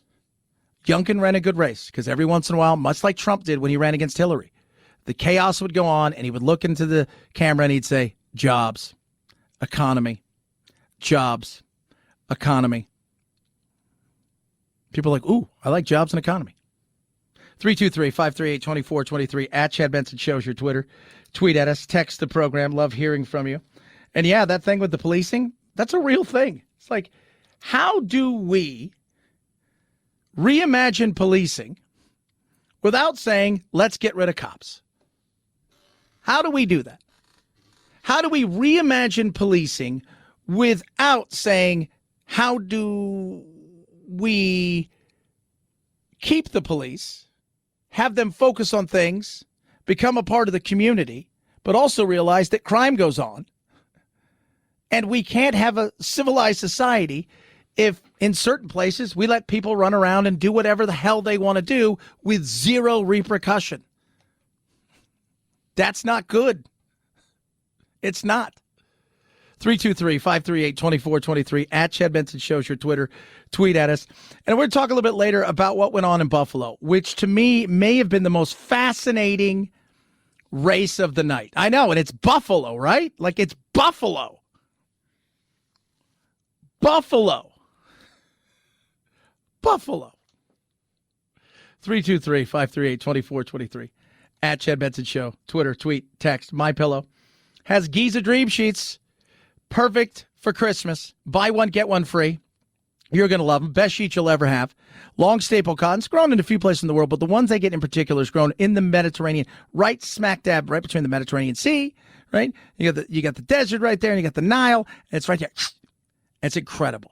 [SPEAKER 2] Youngkin ran a good race because every once in a while, much like Trump did when he ran against Hillary, the chaos would go on and he would look into the camera and he'd say, jobs, economy, jobs, economy. People are like, ooh, I like jobs and economy. 323-538-2423 at Chad Benson Show is your Twitter. Tweet at us, text the program. Love hearing from you. And yeah, that thing with the policing, that's a real thing. It's like, how do we reimagine policing without saying, let's get rid of cops? How do we do that? How do we reimagine policing without saying, how do we keep the police, have them focus on things, become a part of the community, but also realize that crime goes on? And we can't have a civilized society if in certain places we let people run around and do whatever the hell they want to do with zero repercussion. That's not good. It's not. 323-538-2423 at Chad Benson Shows your Twitter. Tweet at us. And we're going to talk a little bit later about what went on in Buffalo, which to me may have been the most fascinating race of the night. I know, and it's Buffalo, right? Like, it's Buffalo. Buffalo. 323-538-2423 at Chad Benson Show. Twitter, tweet, text. MyPillow has Giza Dream Sheets. Perfect for Christmas. Buy one, get one free. You're going to love them. Best sheets you'll ever have. Long staple cotton. It's grown in a few places in the world, but the ones they get in particular is grown in the Mediterranean, right smack dab, right between the Mediterranean Sea, right? You got the desert right there, and you got the Nile, and it's right there. It's incredible.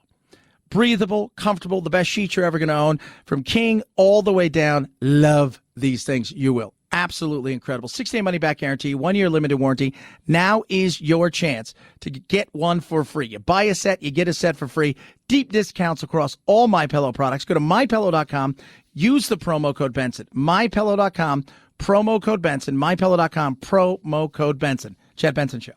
[SPEAKER 2] Breathable, comfortable, the best sheets you're ever going to own. From king all the way down. Love these things. You will. Absolutely incredible. 6-day money-back guarantee, 1-year limited warranty. Now is your chance to get one for free. You buy a set, you get a set for free. Deep discounts across all MyPillow products. Go to MyPillow.com. Use the promo code Benson. MyPillow.com, promo code Benson. MyPillow.com, promo code Benson. Chad Benson Show.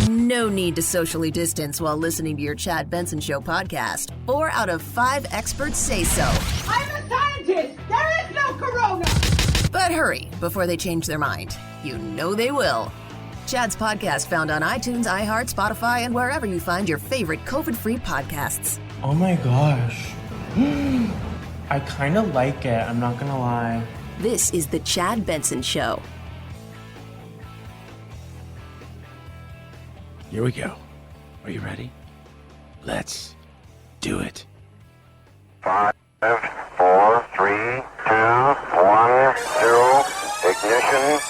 [SPEAKER 1] No need to socially distance while listening to your Chad Benson Show podcast. 4 out of 5 experts say so.
[SPEAKER 9] I'm a scientist. There is no corona.
[SPEAKER 1] But hurry before they change their mind. You know they will. Chad's podcast found on iTunes, iHeart, Spotify, and wherever you find your favorite COVID-free podcasts.
[SPEAKER 21] Oh my gosh. I kind of like it. I'm not going to lie.
[SPEAKER 1] This is the Chad Benson Show.
[SPEAKER 2] Here we go. Are you ready? Let's do it.
[SPEAKER 22] 5, 4, 3, 2, 1, 0. Ignition.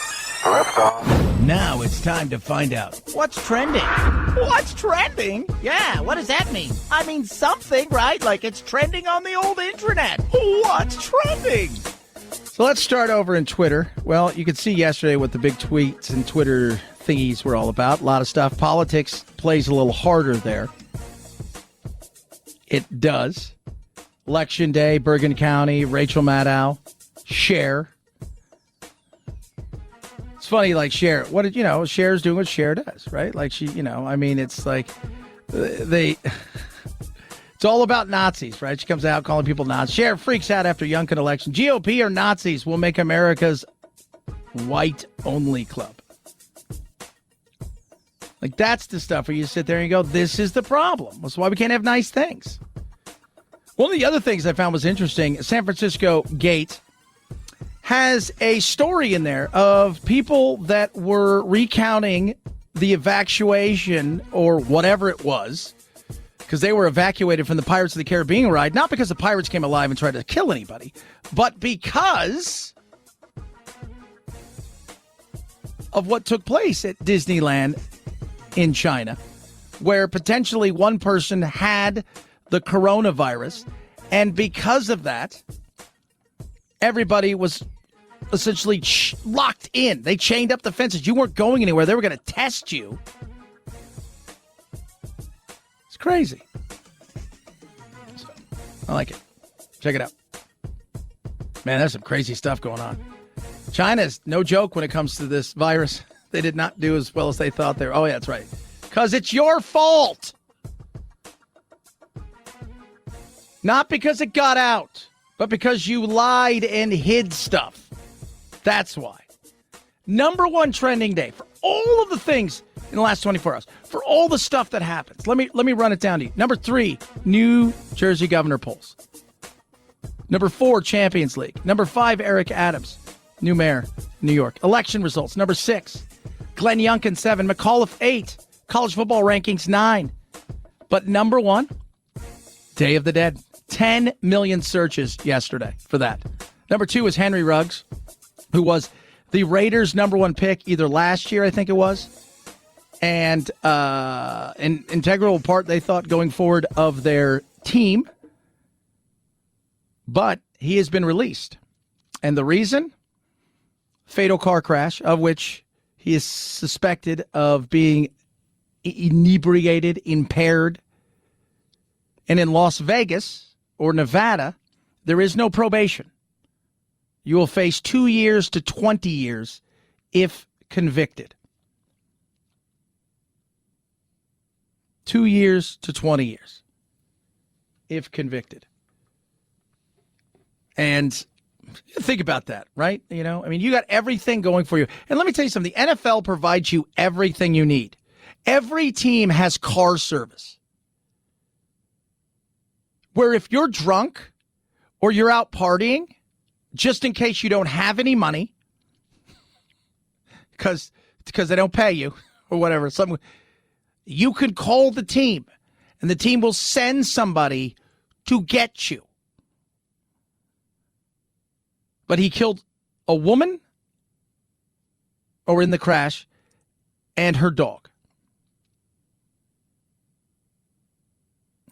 [SPEAKER 22] Liftoff.
[SPEAKER 2] Now it's time to find out what's trending. What's trending? Yeah, what does that mean? I mean something, right? Like it's trending on the old internet. What's trending? So let's start over in Twitter. Well, you could see yesterday what the big tweets and Twitter thingies were all about. A lot of stuff. Politics plays a little harder there. It does. Election day, Bergen County, Rachel Maddow, Cher. It's funny, like Cher. What did Cher's doing what Cher does, right? Like she, it's like they. It's all about Nazis, right? She comes out calling people Nazis. Cher freaks out after Youngkin election. GOP or Nazis will make America's white-only club. Like, that's the stuff where you sit there and you go, this is the problem. That's why we can't have nice things. One of the other things I found was interesting, San Francisco Gate has a story in there of people that were recounting the evacuation or whatever it was, because they were evacuated from the Pirates of the Caribbean ride, not because the pirates came alive and tried to kill anybody, but because of what took place at Disneyland in China, where potentially one person had the coronavirus, and because of that, everybody was essentially locked in. They chained up the fences. You weren't going anywhere. They were going to test you. It's crazy. So, I like it. Check it out. Man, there's some crazy stuff going on. China's no joke when it comes to this virus. They did not do as well as they thought they were. Oh, yeah, that's right. Because it's your fault. Not because it got out, but because you lied and hid stuff. That's why. Number one trending day for all of the things in the last 24 hours, for all the stuff that happens. Let me run it down to you. Number 3, New Jersey governor polls. Number 4, Champions League. Number 5, Eric Adams, new mayor, New York. Election results. Number 6, Glenn Youngkin 7, McAuliffe 8, college football rankings 9. But number 1, Day of the Dead. 10 million searches yesterday for that. Number 2 is Henry Ruggs, who was the Raiders' number 1 pick either last year, I think it was, and an integral part, they thought, going forward of their team. But he has been released. And the reason? Fatal car crash, of which he is suspected of being inebriated, impaired. And in Las Vegas or Nevada, there is no probation. You will face 2 years to 20 years if convicted. 2 years to 20 years if convicted. And think about that, right? You got everything going for you. And let me tell you something. The NFL provides you everything you need. Every team has car service, where if you're drunk or you're out partying, just in case you don't have any money, because they don't pay you or whatever, you can call the team, and the team will send somebody to get you. But he killed a woman, or in the crash, and her dog.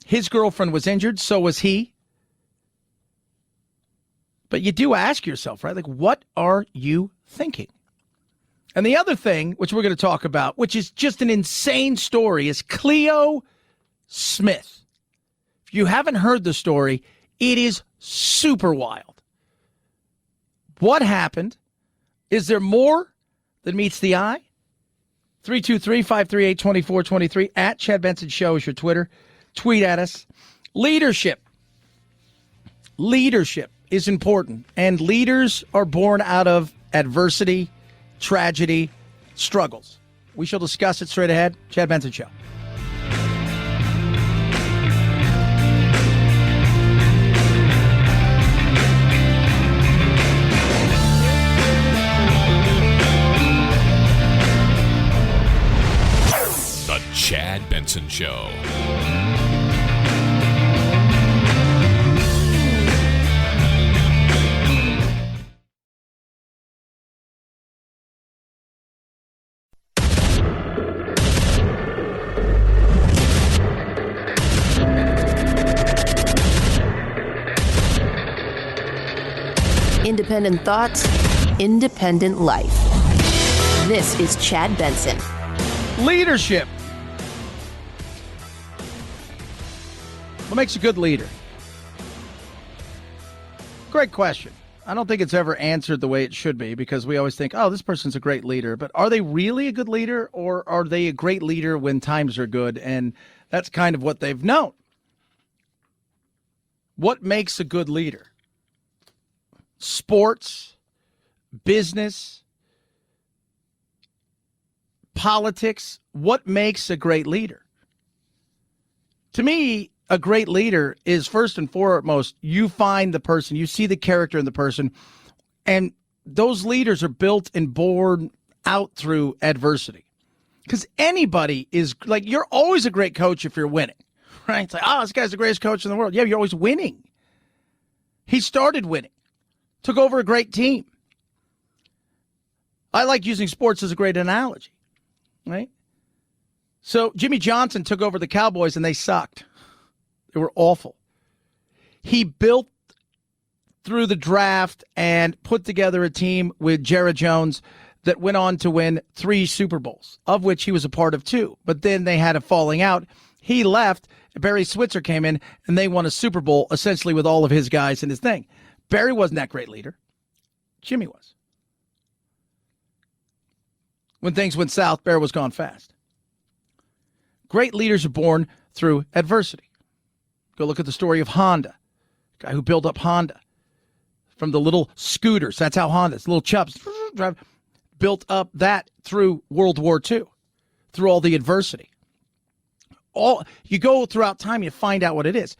[SPEAKER 2] His girlfriend was injured, so was he. But you do ask yourself, right? Like, what are you thinking? And the other thing, which we're going to talk about, which is just an insane story, is Cleo Smith. If you haven't heard the story, it is super wild. What happened? Is there more than meets the eye? 323-538-2423 at Chad Benson Show is your Twitter. Tweet at us. Leadership is important, and leaders are born out of adversity, tragedy, struggles. We shall discuss it straight ahead. Chad Benson Show.
[SPEAKER 11] The Chad Benson Show.
[SPEAKER 1] Independent thoughts, independent life. This is Chad Benson.
[SPEAKER 2] Leadership. What makes a good leader? Great question. I don't think it's ever answered the way it should be, because we always think, oh, this person's a great leader. But are they really a good leader, or are they a great leader when times are good? And that's kind of what they've known. What makes a good leader? Sports, business, politics. What makes a great leader? To me, a great leader is first and foremost, you find the person, you see the character in the person, and those leaders are built and born out through adversity. Because anybody is, like, you're always a great coach if you're winning, right? It's like, oh, this guy's the greatest coach in the world. Yeah, you're always winning. He started winning, took over a great team. I like using sports as a great analogy, right? So Jimmy Johnson took over the Cowboys and they sucked. They were awful. He built through the draft and put together a team with Jerry Jones that went on to win 3 Super Bowls, of which he was a part of 2. But then they had a falling out. He left. Barry Switzer came in, and they won a Super Bowl essentially with all of his guys in his thing. Barry wasn't that great leader. Jimmy was. When things went south, Barry was gone fast. Great leaders are born through adversity. Go look at the story of Honda, the guy who built up Honda from the little scooters. That's how Honda's little chups built up that through World War II, through all the adversity. You go throughout time, you find out what it is.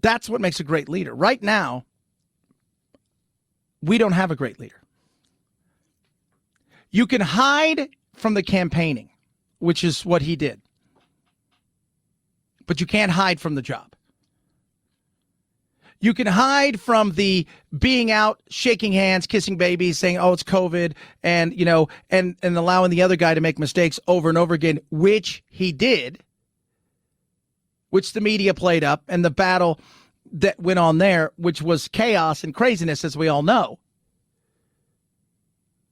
[SPEAKER 2] That's what makes a great leader. Right now, we don't have a great leader. You can hide from the campaigning, which is what he did. But you can't hide from the job. You can hide from the being out, shaking hands, kissing babies, saying, oh, it's COVID, and, you know, and allowing the other guy to make mistakes over and over again, which he did, which the media played up, and the battle that went on there, which was chaos and craziness, as we all know.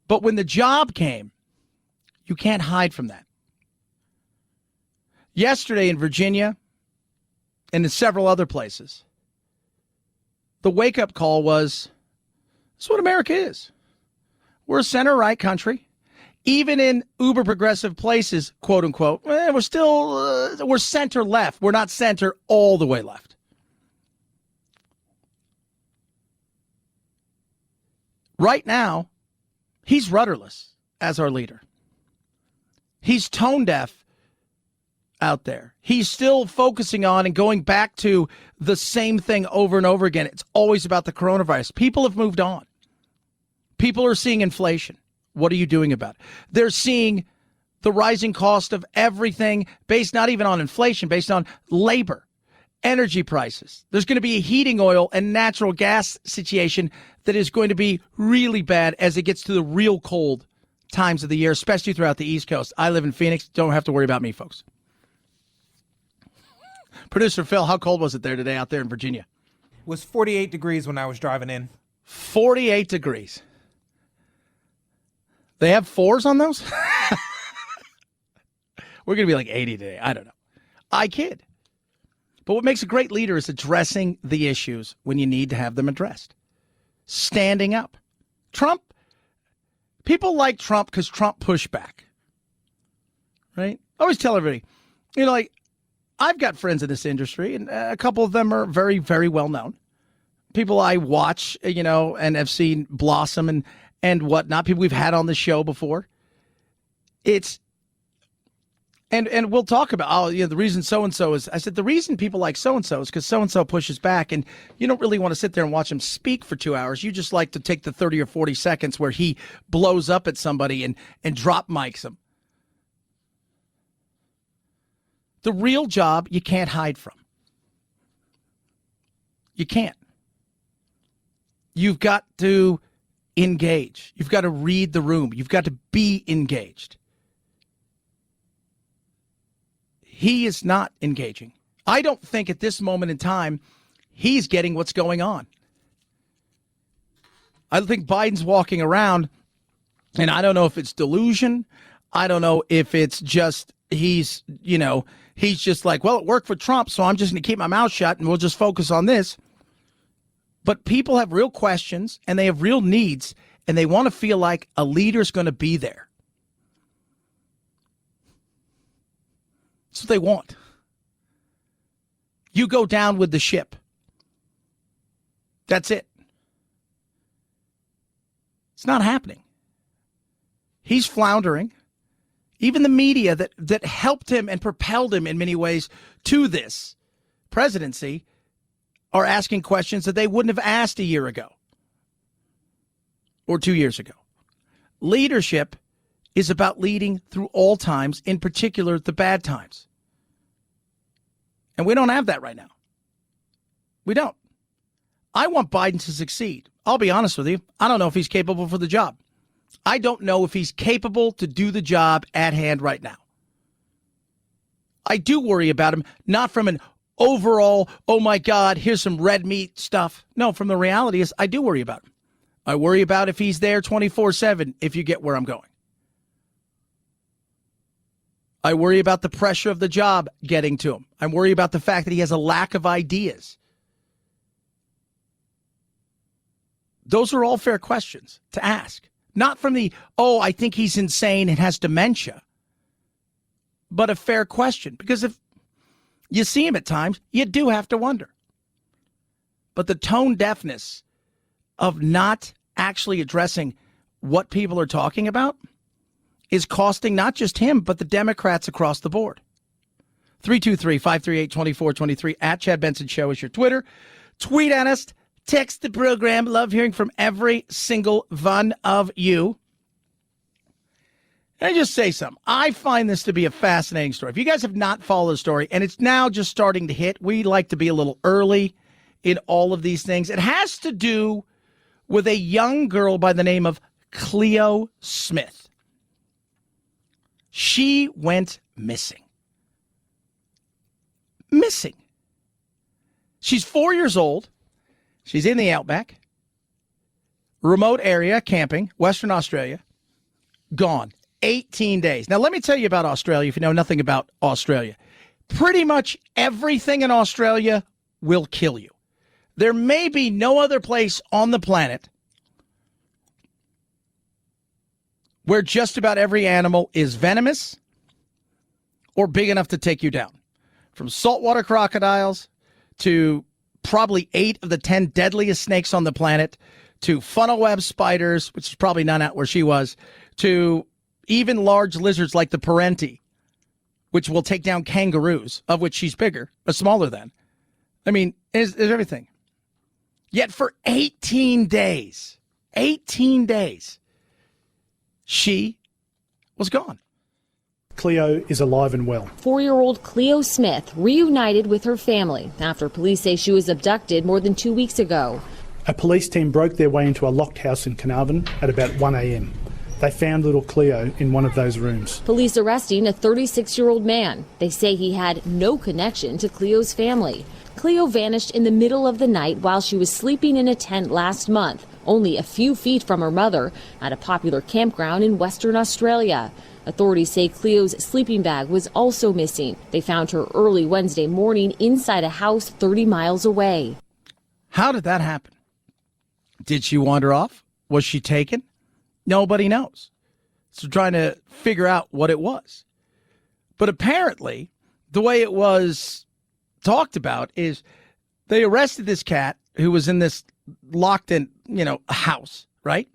[SPEAKER 2] But when the job came, you can't hide from that. Yesterday in Virginia and in several other places, the wake-up call was, this is what America is. We're a center-right country. Even in uber-progressive places, quote-unquote, we're still, we're center-left. We're not center all the way left. Right now, he's rudderless as our leader. He's tone-deaf out there. He's still focusing on and going back to the same thing over and over again. It's always about the coronavirus. People have moved on. People are seeing inflation. What are you doing about it? They're seeing the rising cost of everything based not even on inflation, based on labor, energy prices. There's going to be a heating oil and natural gas situation that is going to be really bad as it gets to the real cold times of the year, especially throughout the East Coast. I live in Phoenix. Don't have to worry about me, folks. Producer Phil, how cold was it there today out there in Virginia?
[SPEAKER 4] It was 48 degrees when I was driving in.
[SPEAKER 2] 48 degrees. They have 4s on those? We're going to be like 80 today. I don't know. I kid. But what makes a great leader is addressing the issues when you need to have them addressed. Standing up. Trump, people like Trump because Trump pushed back. Right? I always tell everybody, you know, like, I've got friends in this industry, and a couple of them are very, very well known. People I watch, you know, and have seen blossom and whatnot. People we've had on the show before. It's and we'll talk about, oh, you know, the reason so-and-so is, I said, the reason people like so-and-so is because so-and-so pushes back, and you don't really want to sit there and watch him speak for 2 hours. You just like to take the 30 or 40 seconds where he blows up at somebody and drop mics them. The real job you can't hide from. You can't. You've got to engage. You've got to read the room. You've got to be engaged. He is not engaging. I don't think at this moment in time he's getting what's going on. I think Biden's walking around, and I don't know if it's delusion. I don't know if it's just he's just like, well, it worked for Trump, so I'm just going to keep my mouth shut and we'll just focus on this. But people have real questions and they have real needs, and they want to feel like a leader's going to be there. That's what they want. You go down with the ship. That's it. It's not happening. He's floundering. Even the media that helped him and propelled him in many ways to this presidency are asking questions that they wouldn't have asked a year ago or 2 years ago. Leadership is about leading through all times, in particular the bad times. And we don't have that right now. We don't. I want Biden to succeed. I'll be honest with you. I don't know if he's capable for the job. I don't know if he's capable to do the job at hand right now. I do worry about him, not from an overall, oh my God, here's some red meat stuff. No, from the reality is I do worry about him. I worry about if he's there 24/7, if you get where I'm going. I worry about the pressure of the job getting to him. I worry about the fact that he has a lack of ideas. Those are all fair questions to ask. Not from the, oh, I think he's insane and has dementia, but a fair question. Because if you see him at times, you do have to wonder. But the tone deafness of not actually addressing what people are talking about is costing not just him, but the Democrats across the board. 323-538-2423 at Chad Benson Show is your Twitter. Tweet at us. Text the program. Love hearing from every single one of you. And I just say something. I find this to be a fascinating story. If you guys have not followed the story, and it's now just starting to hit, we like to be a little early in all of these things. It has to do with a young girl by the name of Cleo Smith. She went missing. Missing. She's 4 years old. She's in the outback, remote area, camping, Western Australia, gone. 18 days. Now, let me tell you about Australia if you know nothing about Australia. Pretty much everything in Australia will kill you. There may be no other place on the planet where just about every animal is venomous or big enough to take you down. From saltwater crocodiles to probably 8 of the 10 deadliest snakes on the planet, to funnel web spiders, which is probably none out where she was, to even large lizards like the parenti, which will take down kangaroos, of which she's bigger, but smaller than. I mean, is everything. Yet for 18 days, she was gone.
[SPEAKER 5] Cleo is alive and well.
[SPEAKER 6] 4-year-old Cleo Smith reunited with her family after police say she was abducted more than 2 weeks ago.
[SPEAKER 5] A police team broke their way into a locked house in Carnarvon at about 1 a.m. They found little Cleo in one of those rooms.
[SPEAKER 6] Police arresting a 36-year-old man. They say he had no connection to Cleo's family. Cleo vanished in the middle of the night while she was sleeping in a tent last month, only a few feet from her mother, at a popular campground in Western Australia. Authorities say Cleo's sleeping bag was also missing. They found her early Wednesday morning inside a house 30 miles away.
[SPEAKER 2] How did that happen? Did she wander off? Was she taken? Nobody knows. So trying to figure out what it was. But apparently, the way it was talked about is they arrested this cat who was in this locked in, house, right?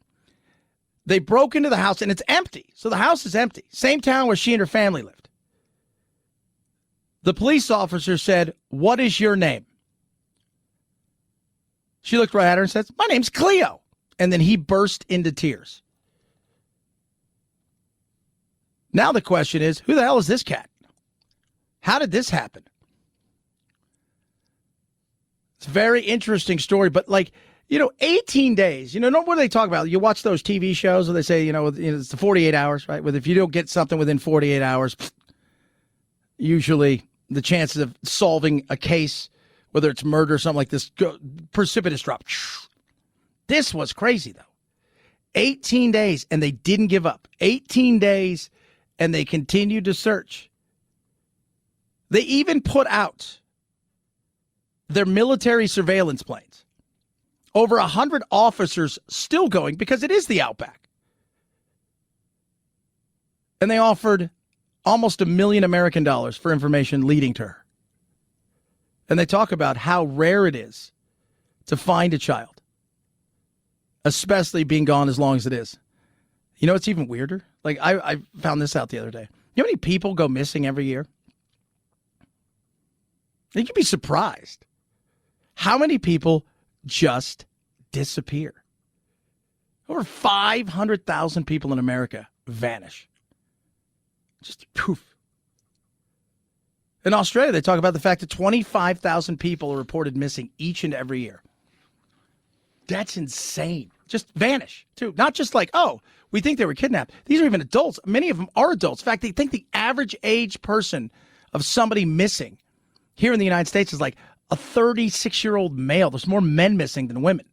[SPEAKER 2] They broke into the house and it's empty. So the house is empty. Same town where she and her family lived. The police officer said, "What is your name?" She looked right at her and says, "My name's Cleo." And then he burst into tears. Now the question is, who the hell is this cat? How did this happen? It's a very interesting story, but 18 days, what do they talk about? You watch those TV shows where they say, it's the 48 hours, right? If you don't get something within 48 hours, usually the chances of solving a case, whether it's murder or something like this, precipitous drop. This was crazy, though. 18 days, and they didn't give up. 18 days, and they continued to search. They even put out their military surveillance planes. Over 100 officers still going because it is the Outback. And they offered almost $1 million American dollars for information leading to her. And they talk about how rare it is to find a child, especially being gone as long as it is. You know, it's even weirder. Like, I found this out the other day. You know how many people go missing every year? You could be surprised how many people just disappear. Over 500,000 people in America vanish. Just poof. In Australia, they talk about the fact that 25,000 people are reported missing each and every year. That's insane. Just vanish, too. Not just like, oh, we think they were kidnapped. These are even adults. Many of them are adults. In fact, they think the average age person of somebody missing here in the United States is like a 36-year-old male. There's more men missing than women.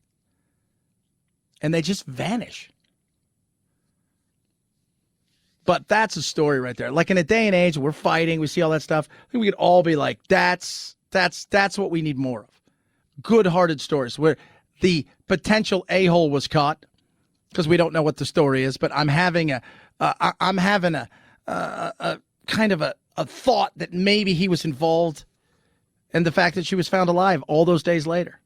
[SPEAKER 2] And they just vanish. But that's a story right there. Like in a day and age, we're fighting, we see all that stuff. I think we could all be like, that's what we need more of. Good-hearted stories where the potential a-hole was caught, because we don't know what the story is. But I'm having a kind of a thought that maybe he was involved, and the fact that she was found alive all those days later.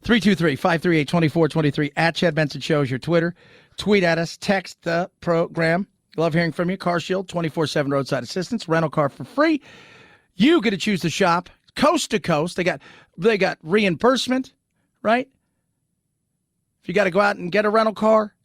[SPEAKER 2] 323-538-2423 at Chad Benson Show is your Twitter. Tweet at us. Text the program. Love hearing from you. Car Shield, 24/7 roadside assistance. Rental car for free. You get to choose the shop coast to coast. They got reimbursement, right? If you got to go out and get a rental car,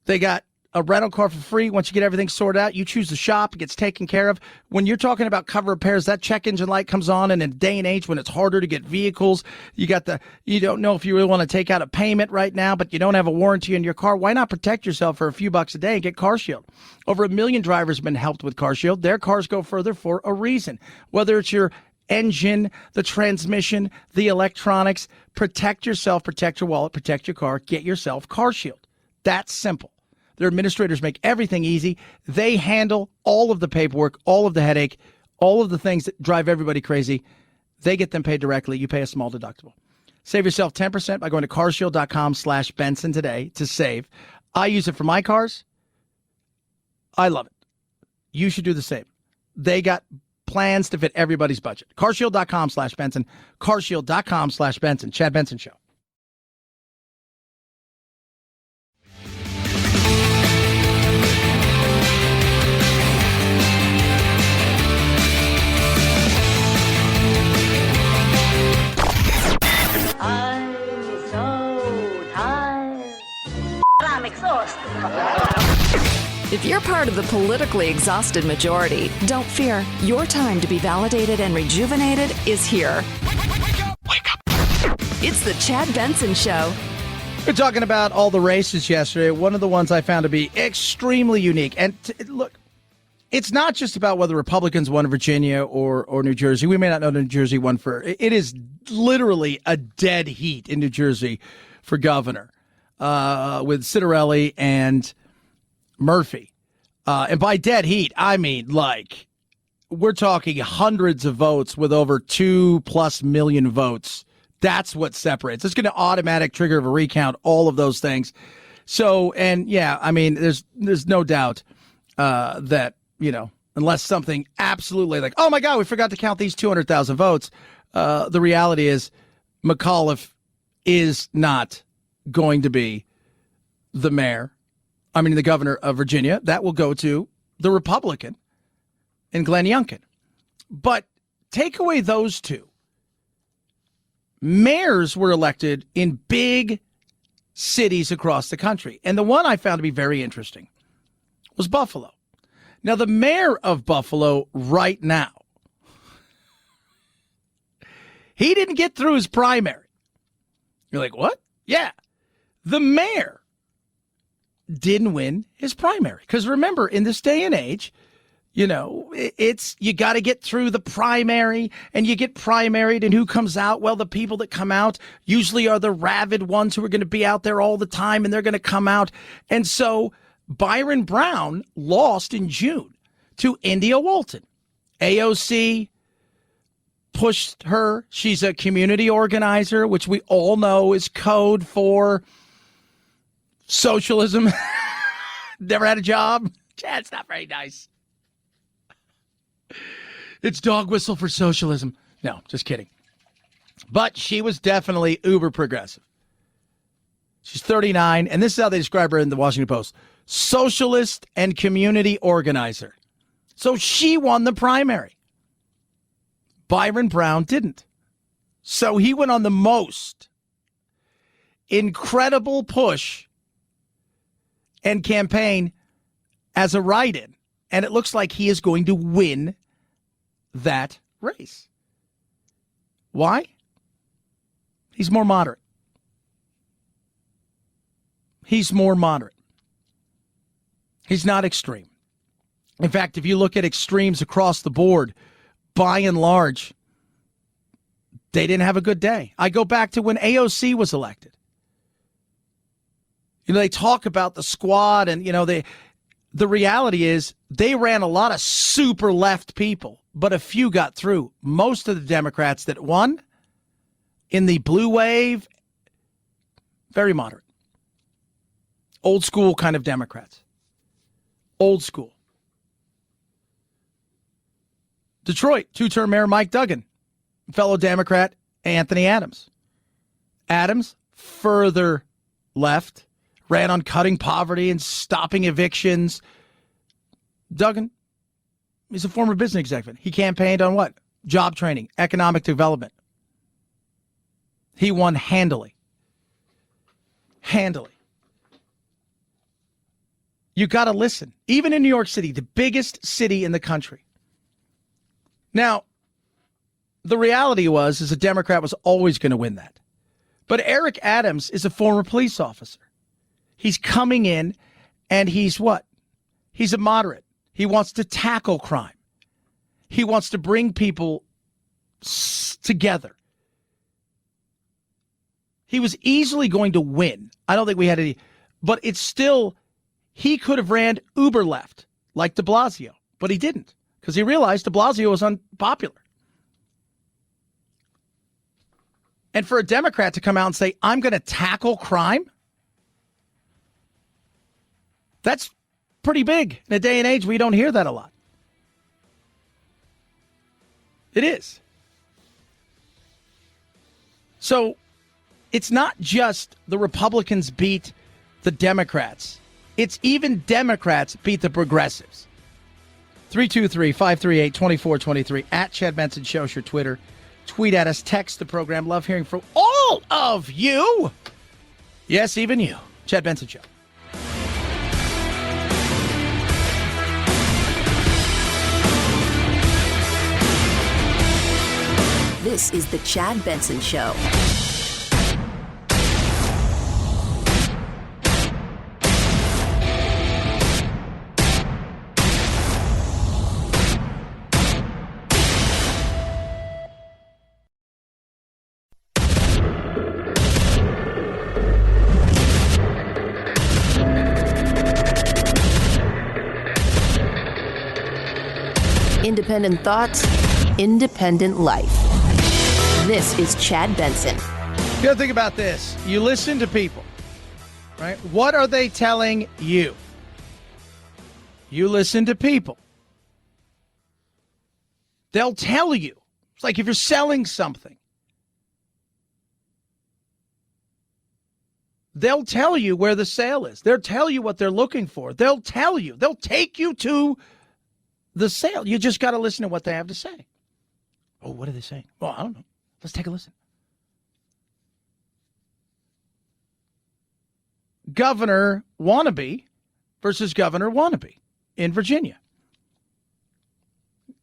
[SPEAKER 2] they got a rental car for free. Once you get everything sorted out, you choose the shop. It gets taken care of. When you're talking about cover repairs, that check engine light comes on, and in a day and age when it's harder to get vehicles, you don't know if you really want to take out a payment right now, but you don't have a warranty in your car. Why not protect yourself for a few bucks a day and get Car Shield? Over 1 million drivers have been helped with Car Shield. Their cars go further for a reason. Whether it's your engine, the transmission, the electronics, protect yourself, protect your wallet, protect your car, get yourself Car Shield. That's simple. Their administrators make everything easy. They handle all of the paperwork, all of the headache, all of the things that drive everybody crazy. They get them paid directly. You pay a small deductible. Save yourself 10% by going to carshield.com/Benson today to save. I use it for my cars. I love it. You should do the same. They got plans to fit everybody's budget. Carshield.com/Benson. Carshield.com/Benson. Chad Benson Show.
[SPEAKER 9] I'm so tired. I'm exhausted.
[SPEAKER 7] If you're part of the politically exhausted majority, don't fear. Your time to be validated and rejuvenated is here. Wake up. It's the Chad Benson Show.
[SPEAKER 2] We're talking about all the races yesterday. One of the ones I found to be extremely unique. And look, it's not just about whether Republicans won Virginia or New Jersey. We may not know New Jersey won for. It is literally a dead heat in New Jersey for governor with Citarelli and Murphy. And by dead heat, I mean, like, we're talking hundreds of votes with over 2+ million votes. That's what separates. It's going to automatic trigger of a recount, all of those things. So, and yeah, I mean, there's no doubt that, you know, unless something absolutely like, oh my God, we forgot to count these 200,000 votes. The reality is McAuliffe is not going to be the governor of Virginia. That will go to the Republican in Glenn Youngkin. But take away those two. Mayors were elected in big cities across the country. And the one I found to be very interesting was Buffalo. Now, the mayor of Buffalo right now, he didn't get through his primary. You're like, what? Yeah. The mayor didn't win his primary. Because remember, in this day and age, You know, it's you got to get through the primary, and you get primaried, and who comes out? Well, the people that come out usually are the rabid ones who are going to be out there all the time, and they're going to come out. And so Byron Brown lost in June to India Walton. AOC pushed her. She's a community organizer, which we all know is code for socialism. Never had a job. It's not very nice. It's dog whistle for socialism. No, just kidding. But she was definitely uber progressive. She's 39, and this is how they describe her in the Washington Post. Socialist and community organizer. So she won the primary. Byron Brown didn't. So he went on the most incredible push and campaign as a write-in. And it looks like he is going to win that race. Why? He's more moderate. He's more moderate. He's not extreme. In fact, if you look at extremes across the board, by and large, they didn't have a good day. I go back to when AOC was elected. You know, they talk about the squad, and, you know, the reality is they ran a lot of super left people, but a few got through. Most of the Democrats that won in the blue wave, very moderate. Old school kind of Democrats. Old school. Detroit, two-term mayor Mike Duggan, fellow Democrat Anthony Adams. Adams, further left, ran on cutting poverty and stopping evictions. Duggan, he's a former business executive. He campaigned on what? Job training, economic development. He won handily. Handily. You got to listen. Even in New York City, the biggest city in the country. Now, the reality is a Democrat was always going to win that. But Eric Adams is a former police officer. He's coming in, and he's what? He's a moderate. He wants to tackle crime. He wants to bring people together. He was easily going to win. I don't think we had any, but it's still, he could have ran uber left like de Blasio, but he didn't because he realized de Blasio was unpopular. And for a Democrat to come out and say, I'm going to tackle crime, that's pretty big in a day and age we don't hear that a lot. It is. So it's not just the Republicans beat the Democrats. It's even Democrats beat the progressives. 323-538-2423 at Chad Benson Show, your Twitter. Tweet at us, text the program. Love hearing from all of you. Yes, even you. Chad Benson Show.
[SPEAKER 1] This is the Chad Benson Show. Independent thoughts, independent life. This is Chad Benson.
[SPEAKER 2] You gotta think about this. You listen to people, right? What are they telling you? You listen to people. They'll tell you. It's like if you're selling something. They'll tell you where the sale is. They'll tell you what they're looking for. They'll tell you. They'll take you to the sale. You just got to listen to what they have to say. Oh, what are they saying? Well, I don't know. Let's take a listen. Governor wannabe versus governor wannabe in Virginia.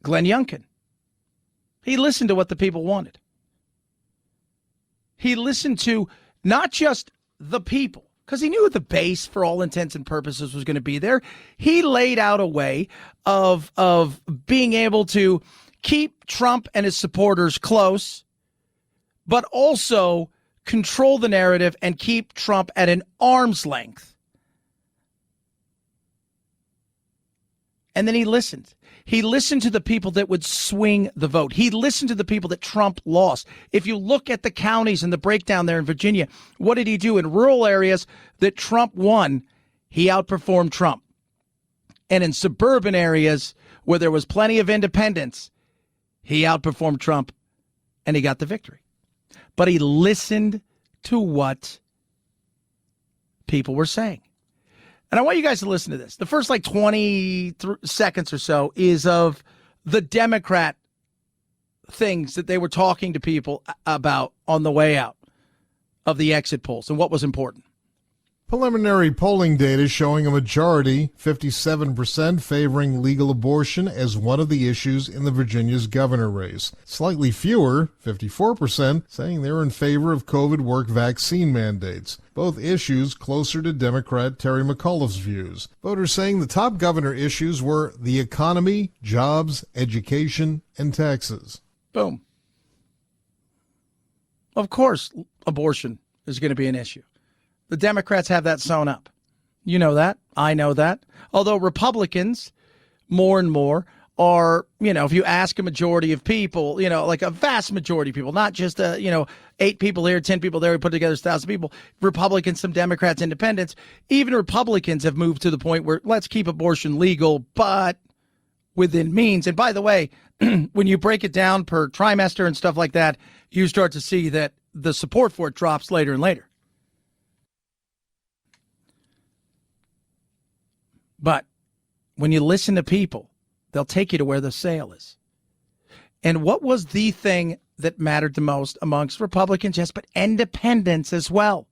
[SPEAKER 2] Glenn Youngkin. He listened to what the people wanted. He listened to not just the people, because he knew the base for all intents and purposes was going to be there. He laid out a way of being able to keep Trump and his supporters close, but also control the narrative and keep Trump at an arm's length. And then he listened. He listened to the people that would swing the vote. He listened to the people that Trump lost. If you look at the counties and the breakdown there in Virginia, what did he do? In rural areas that Trump won, he outperformed Trump. And in suburban areas where there was plenty of independents, he outperformed Trump and he got the victory. But he listened to what people were saying. And I want you guys to listen to this. The first 20 seconds or so is of the Democrat things that they were talking to people about on the way out of the exit polls and what was important.
[SPEAKER 20] Preliminary polling data showing a majority, 57%, favoring legal abortion as one of the issues in the Virginia's governor race. Slightly fewer, 54%, saying they're in favor of COVID work vaccine mandates. Both issues closer to Democrat Terry McAuliffe's views. Voters saying the top governor issues were the economy, jobs, education, and taxes.
[SPEAKER 2] Boom. Of course, abortion is going to be an issue. The Democrats have that sewn up. You know that. I know that. Although Republicans, more and more, are, if you ask a majority of people, like a vast majority of people, not just, 8 people here, 10 people there, we put together 1,000 people, Republicans, some Democrats, independents, even Republicans have moved to the point where let's keep abortion legal, but within means. And by the way, when you break it down per trimester and stuff like that, you start to see that the support for it drops later and later. But when you listen to people, they'll take you to where the sale is. And what was the thing that mattered the most amongst Republicans? Yes, but independents as well.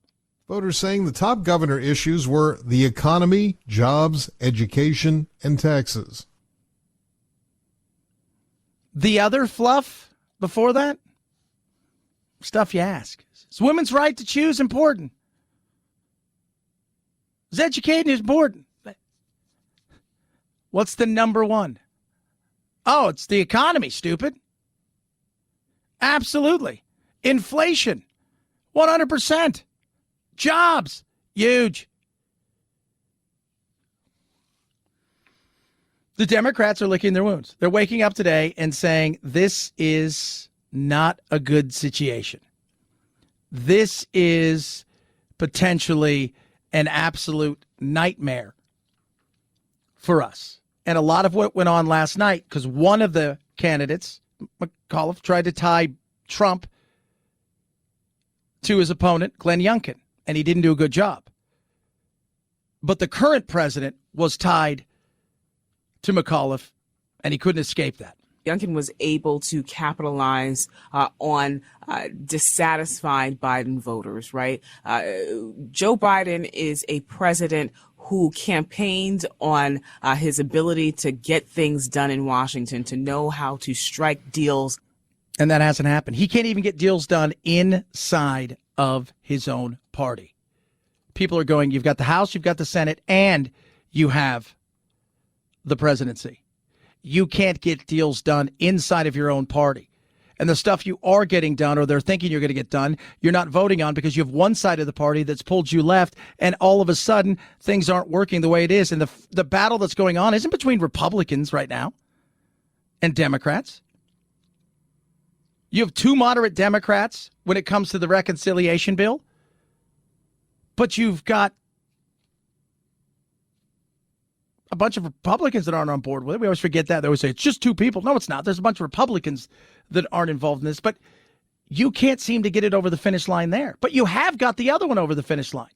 [SPEAKER 20] Voters saying the top governor issues were the economy, jobs, education, and taxes.
[SPEAKER 2] The other fluff before that? Stuff you ask. Is women's right to choose important? Is educating important? What's the number one? Oh, it's the economy, stupid. Absolutely. Inflation, 100%. Jobs, huge. The Democrats are licking their wounds. They're waking up today and saying, this is not a good situation. This is potentially an absolute nightmare for us. And a lot of what went on last night, because one of the candidates, McAuliffe, tried to tie Trump to his opponent, Glenn Youngkin, and he didn't do a good job. But the current president was tied to McAuliffe, and he couldn't escape that.
[SPEAKER 8] Youngkin was able to capitalize on dissatisfied Biden voters, right? Joe Biden is a president who campaigned on his ability to get things done in Washington, to know how to strike deals.
[SPEAKER 2] And that hasn't happened. He can't even get deals done inside of his own party. People are going, you've got the House, you've got the Senate, and you have the presidency. You can't get deals done inside of your own party. And the stuff you are getting done, or they're thinking you're going to get done, you're not voting on because you have one side of the party that's pulled you left, and all of a sudden things aren't working the way it is. And the battle that's going on isn't between Republicans right now and Democrats. You have 2 moderate Democrats when it comes to the reconciliation bill, but you've got a bunch of Republicans that aren't on board with it. We always forget that. They always say, it's just 2 people. No, it's not. There's a bunch of Republicans that aren't involved in this, but you can't seem to get it over the finish line there. But you have got the other one over the finish line.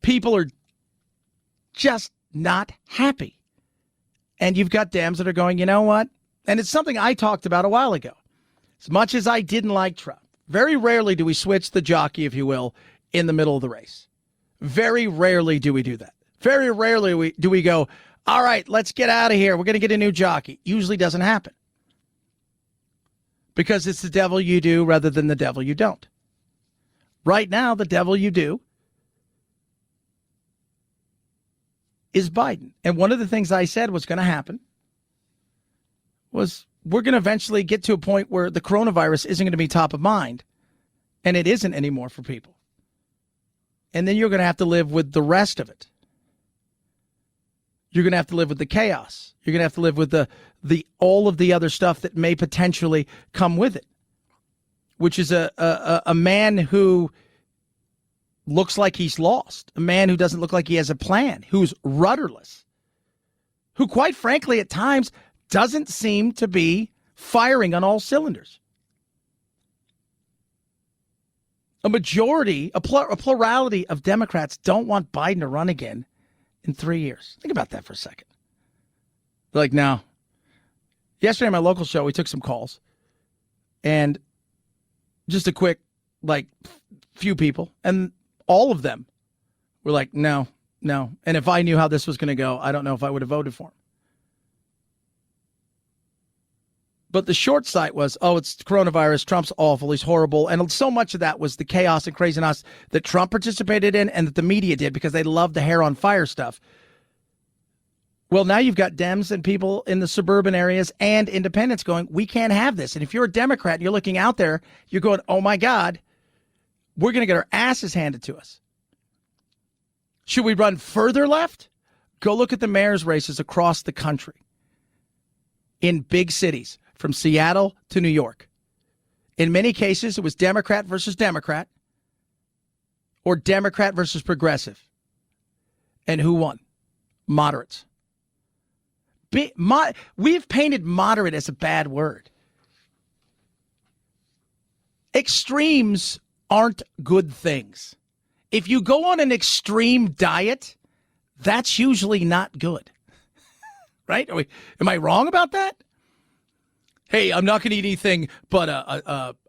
[SPEAKER 2] People are just not happy. And you've got Dems that are going, you know what? And it's something I talked about a while ago. As much as I didn't like Trump, very rarely do we switch the jockey, if you will, in the middle of the race. Very rarely do we do that. Very rarely do we go, all right, let's get out of here. We're going to get a new jockey. Usually doesn't happen. Because it's the devil you do rather than the devil you don't. Right now, the devil you do is Biden. And one of the things I said was going to happen was we're going to eventually get to a point where the coronavirus isn't going to be top of mind, and it isn't anymore for people. And then you're going to have to live with the rest of it. You're going to have to live with the chaos. You're going to have to live with the all of the other stuff that may potentially come with it, which is a man who looks like he's lost, a man who doesn't look like he has a plan, who's rudderless, who, quite frankly, at times doesn't seem to be firing on all cylinders. A majority, a plurality of Democrats don't want Biden to run again in 3 years. Think about that for a second. They're like, no. Yesterday on my local show, we took some calls. And just a quick, few people. And all of them were like, no. And if I knew how this was going to go, I don't know if I would have voted for him. But the short sight was, it's coronavirus, Trump's awful, he's horrible. And so much of that was the chaos and craziness that Trump participated in and that the media did because they love the hair on fire stuff. Well, now you've got Dems and people in the suburban areas and independents going, we can't have this. And if you're a Democrat and you're looking out there, you're going, oh my God, we're going to get our asses handed to us. Should we run further left? Go look at the mayor's races across the country in big cities. From Seattle to New York. In many cases, it was Democrat versus Democrat or Democrat versus progressive. And who won? Moderates. We've painted moderate as a bad word. Extremes aren't good things. If you go on an extreme diet, that's usually not good. Right? Am I wrong about that? Hey, I'm not going to eat anything but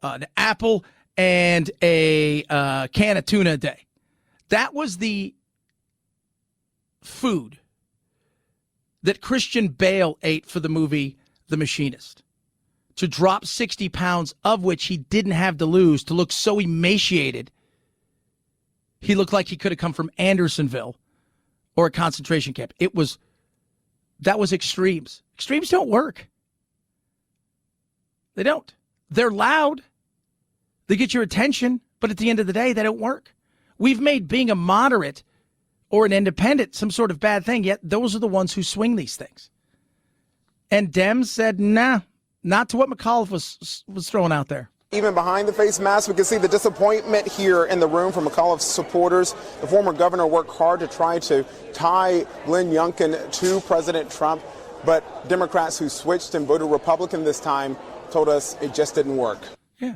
[SPEAKER 2] an apple and a can of tuna a day. That was the food that Christian Bale ate for the movie The Machinist. To drop 60 pounds, of which he didn't have to lose, to look so emaciated. He looked like he could have come from Andersonville or a concentration camp. That was extremes. Extremes don't work. They don't. They're loud. They get your attention, but at the end of the day, they don't work. We've made being a moderate or an independent some sort of bad thing, yet those are the ones who swing these things. And Dems said, nah, not to what McAuliffe was throwing out there.
[SPEAKER 10] Even behind the face mask, we can see the disappointment here in the room from McAuliffe's supporters. The former governor worked hard to try to tie Glenn Youngkin to President Trump, but Democrats who switched and voted Republican this time told us it just didn't work.
[SPEAKER 2] Yeah.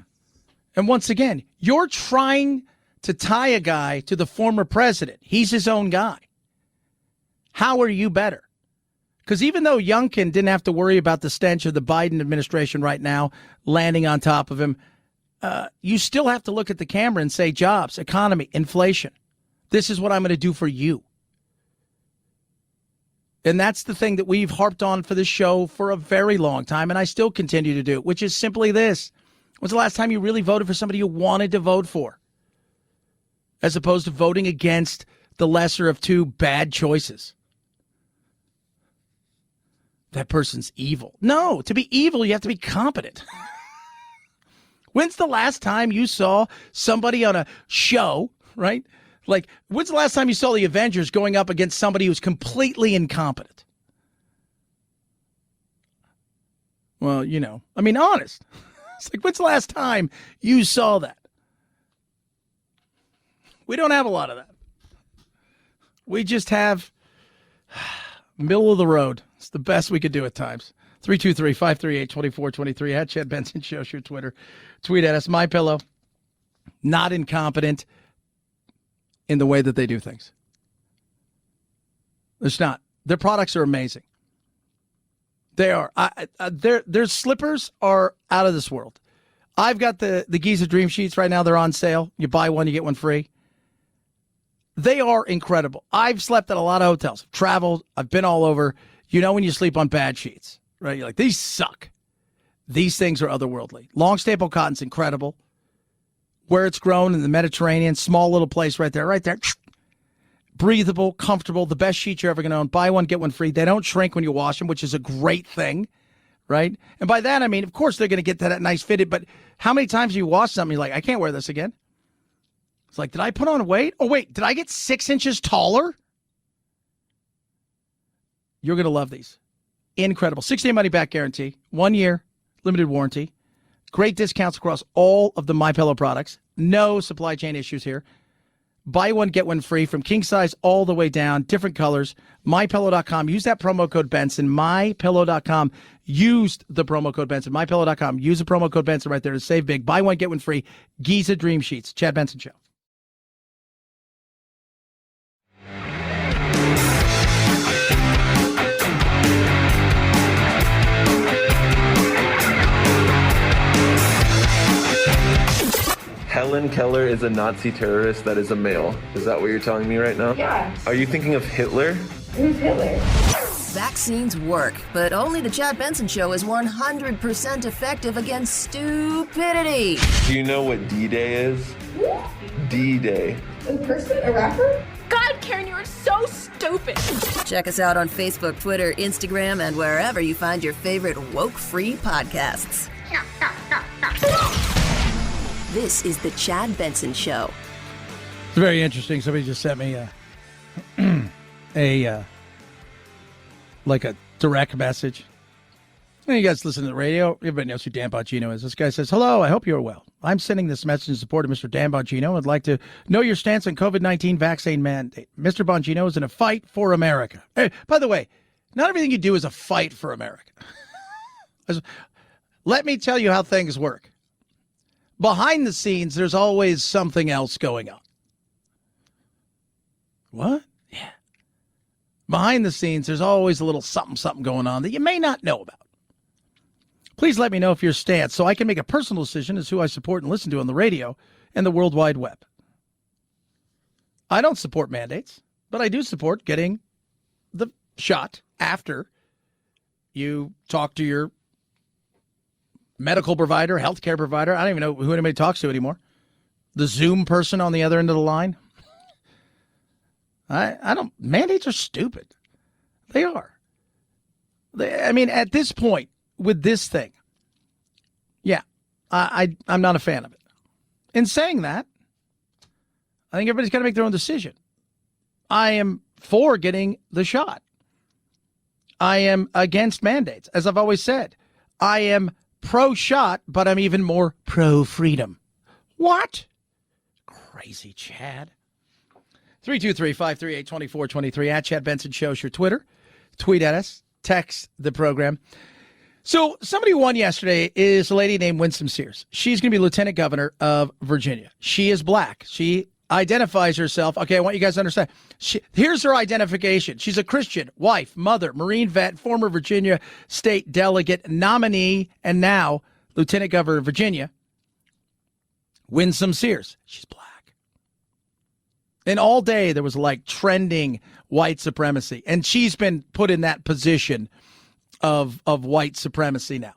[SPEAKER 2] And once again, you're trying to tie a guy to the former president. He's his own guy. How are you better? Because even though Youngkin didn't have to worry about the stench of the Biden administration right now landing on top of him, you still have to look at the camera and say jobs, economy, inflation. This is what I'm going to do for you. And that's the thing that we've harped on for this show for a very long time, and I still continue to do, which is simply this. When's the last time you really voted for somebody you wanted to vote for? As opposed to voting against the lesser of two bad choices. That person's evil. No, to be evil, you have to be competent. When's the last time you saw somebody on a show, right? Like, when's the last time you saw the Avengers going up against somebody who's completely incompetent? Well, honest. It's like, when's the last time you saw that? We don't have a lot of that. We just have middle of the road. It's the best we could do at times. 323-538-2423 at Chad Benson Show. Your Twitter. Tweet at us. MyPillow. Not incompetent in the way that they do things. It's not. Their products are amazing. They are. Their slippers are out of this world. I've got the Giza Dream Sheets right now. They're on sale. You buy one, you get one free. They are incredible. I've slept at a lot of hotels. I've traveled. I've been all over. You know when you sleep on bad sheets, right? You're like, these suck. These things are otherworldly. Long staple cotton's incredible. where it's grown in the Mediterranean, small little place right there. Breathable, comfortable, the best sheets you're ever going to own. Buy one, get one free. They don't shrink when you wash them, which is a great thing, right? And by that, I mean, of course, they're going to get that nice fitted, but how many times do you wash something, you're like, I can't wear this again? It's like, did I put on weight? Oh, wait, did I get 6 inches taller? You're going to love these. Incredible. 6-day money-back guarantee. 1 year, limited warranty. Great discounts across all of the MyPillow products. No supply chain issues here. Buy one, get one free from king size all the way down. Different colors. MyPillow.com. Use that promo code Benson. MyPillow.com. Use the promo code Benson. MyPillow.com. Use the promo code Benson right there to save big. Buy one, get one free. Giza Dream Sheets. Chad Benson Show.
[SPEAKER 12] Helen Keller is a Nazi terrorist that is a male. Is that what you're telling me right now?
[SPEAKER 13] Yeah.
[SPEAKER 12] Are you thinking of Hitler?
[SPEAKER 13] Who's Hitler?
[SPEAKER 1] Vaccines work, but only the Chad Benson Show is 100% effective against stupidity.
[SPEAKER 12] Do you know what D-Day is? D-Day.
[SPEAKER 13] A person? A rapper?
[SPEAKER 23] God, Karen, you are so stupid.
[SPEAKER 1] Check us out on Facebook, Twitter, Instagram, and wherever you find your favorite woke-free podcasts. This is the Chad Benson Show.
[SPEAKER 2] It's very interesting. Somebody just sent me a direct message. You guys listen to the radio. Everybody knows who Dan Bongino is. This guy says, hello, I hope you are well. I'm sending this message in support of Mr. Dan Bongino. I'd like to know your stance on COVID-19 vaccine mandate. Mr. Bongino is in a fight for America. Hey, by the way, not everything you do is a fight for America. Let me tell you how things work. Behind the scenes, there's always something else going on. What? Yeah. Behind the scenes, there's always a little something going on that you may not know about. Please let me know if your stance so I can make a personal decision as who I support and listen to on the radio and the World Wide Web. I don't support mandates, but I do support getting the shot after you talk to your medical provider, healthcare provider. I don't even know who anybody talks to anymore. The Zoom person on the other end of the line. Mandates are stupid. They are. At this point with this thing, yeah, I'm not a fan of it. In saying that, I think everybody's got to make their own decision. I am for getting the shot. I am against mandates. As I've always said, I am pro-shot, but I'm even more pro-freedom. What? Crazy Chad. 323-538-2423 at Chad Benson Show's your Twitter. Tweet at us. Text the program. So somebody who won yesterday is a lady named Winsome Sears. She's going to be Lieutenant Governor of Virginia. She is black. She identifies herself. Okay, I want you guys to understand. Here's her identification. She's a Christian, wife, mother, Marine vet, former Virginia state delegate, nominee, and now Lieutenant Governor of Virginia. Winsome Sears. She's black. And all day there was trending white supremacy. And she's been put in that position of white supremacy now.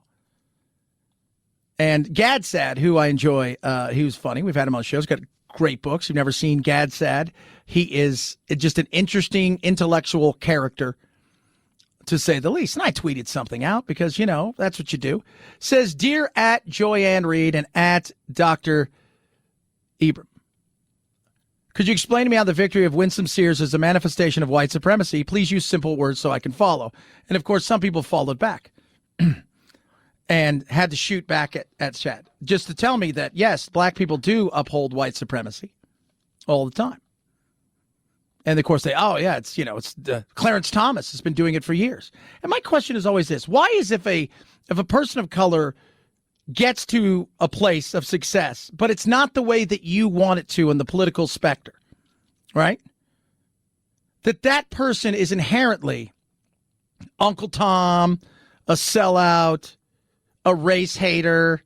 [SPEAKER 2] And Gad Sad, who I enjoy, he was funny. We've had him on the show. He's got great books. You've never seen Gad Sad. He is just an interesting intellectual character, to say the least. And I tweeted something out because, that's what you do. Says, dear at Joyanne Reed and at Dr. Ibram, could you explain to me how the victory of Winsome Sears is a manifestation of white supremacy? Please use simple words so I can follow. And, of course, some people followed back and had to shoot back at Chad just to tell me that, yes, black people do uphold white supremacy all the time. And, of course, it's Clarence Thomas has been doing it for years. And my question is always this. Why is if a person of color gets to a place of success, but it's not the way that you want it to in the political specter, right? That person is inherently Uncle Tom, a sellout, a race hater,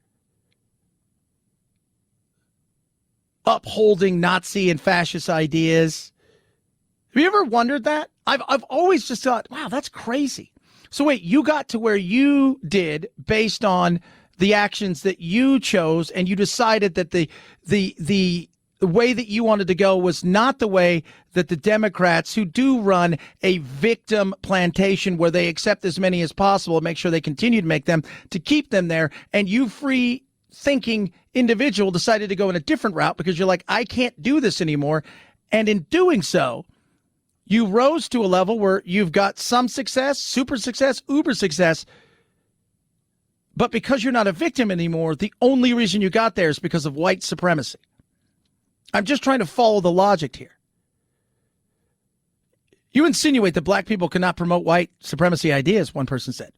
[SPEAKER 2] upholding Nazi and fascist ideas. Have you ever wondered that? I've always just thought, wow, that's crazy. So wait, you got to where you did based on the actions that you chose, and you decided that the way that you wanted to go was not the way that the Democrats, who do run a victim plantation where they accept as many as possible and make sure they continue to make them to keep them there, and you free thinking individual decided to go in a different route because you're like, I can't do this anymore. And in doing so, you rose to a level where you've got some success, super success, uber success. But because you're not a victim anymore, the only reason you got there is because of white supremacy. I'm just trying to follow the logic here. You insinuate that black people cannot promote white supremacy ideas, one person said,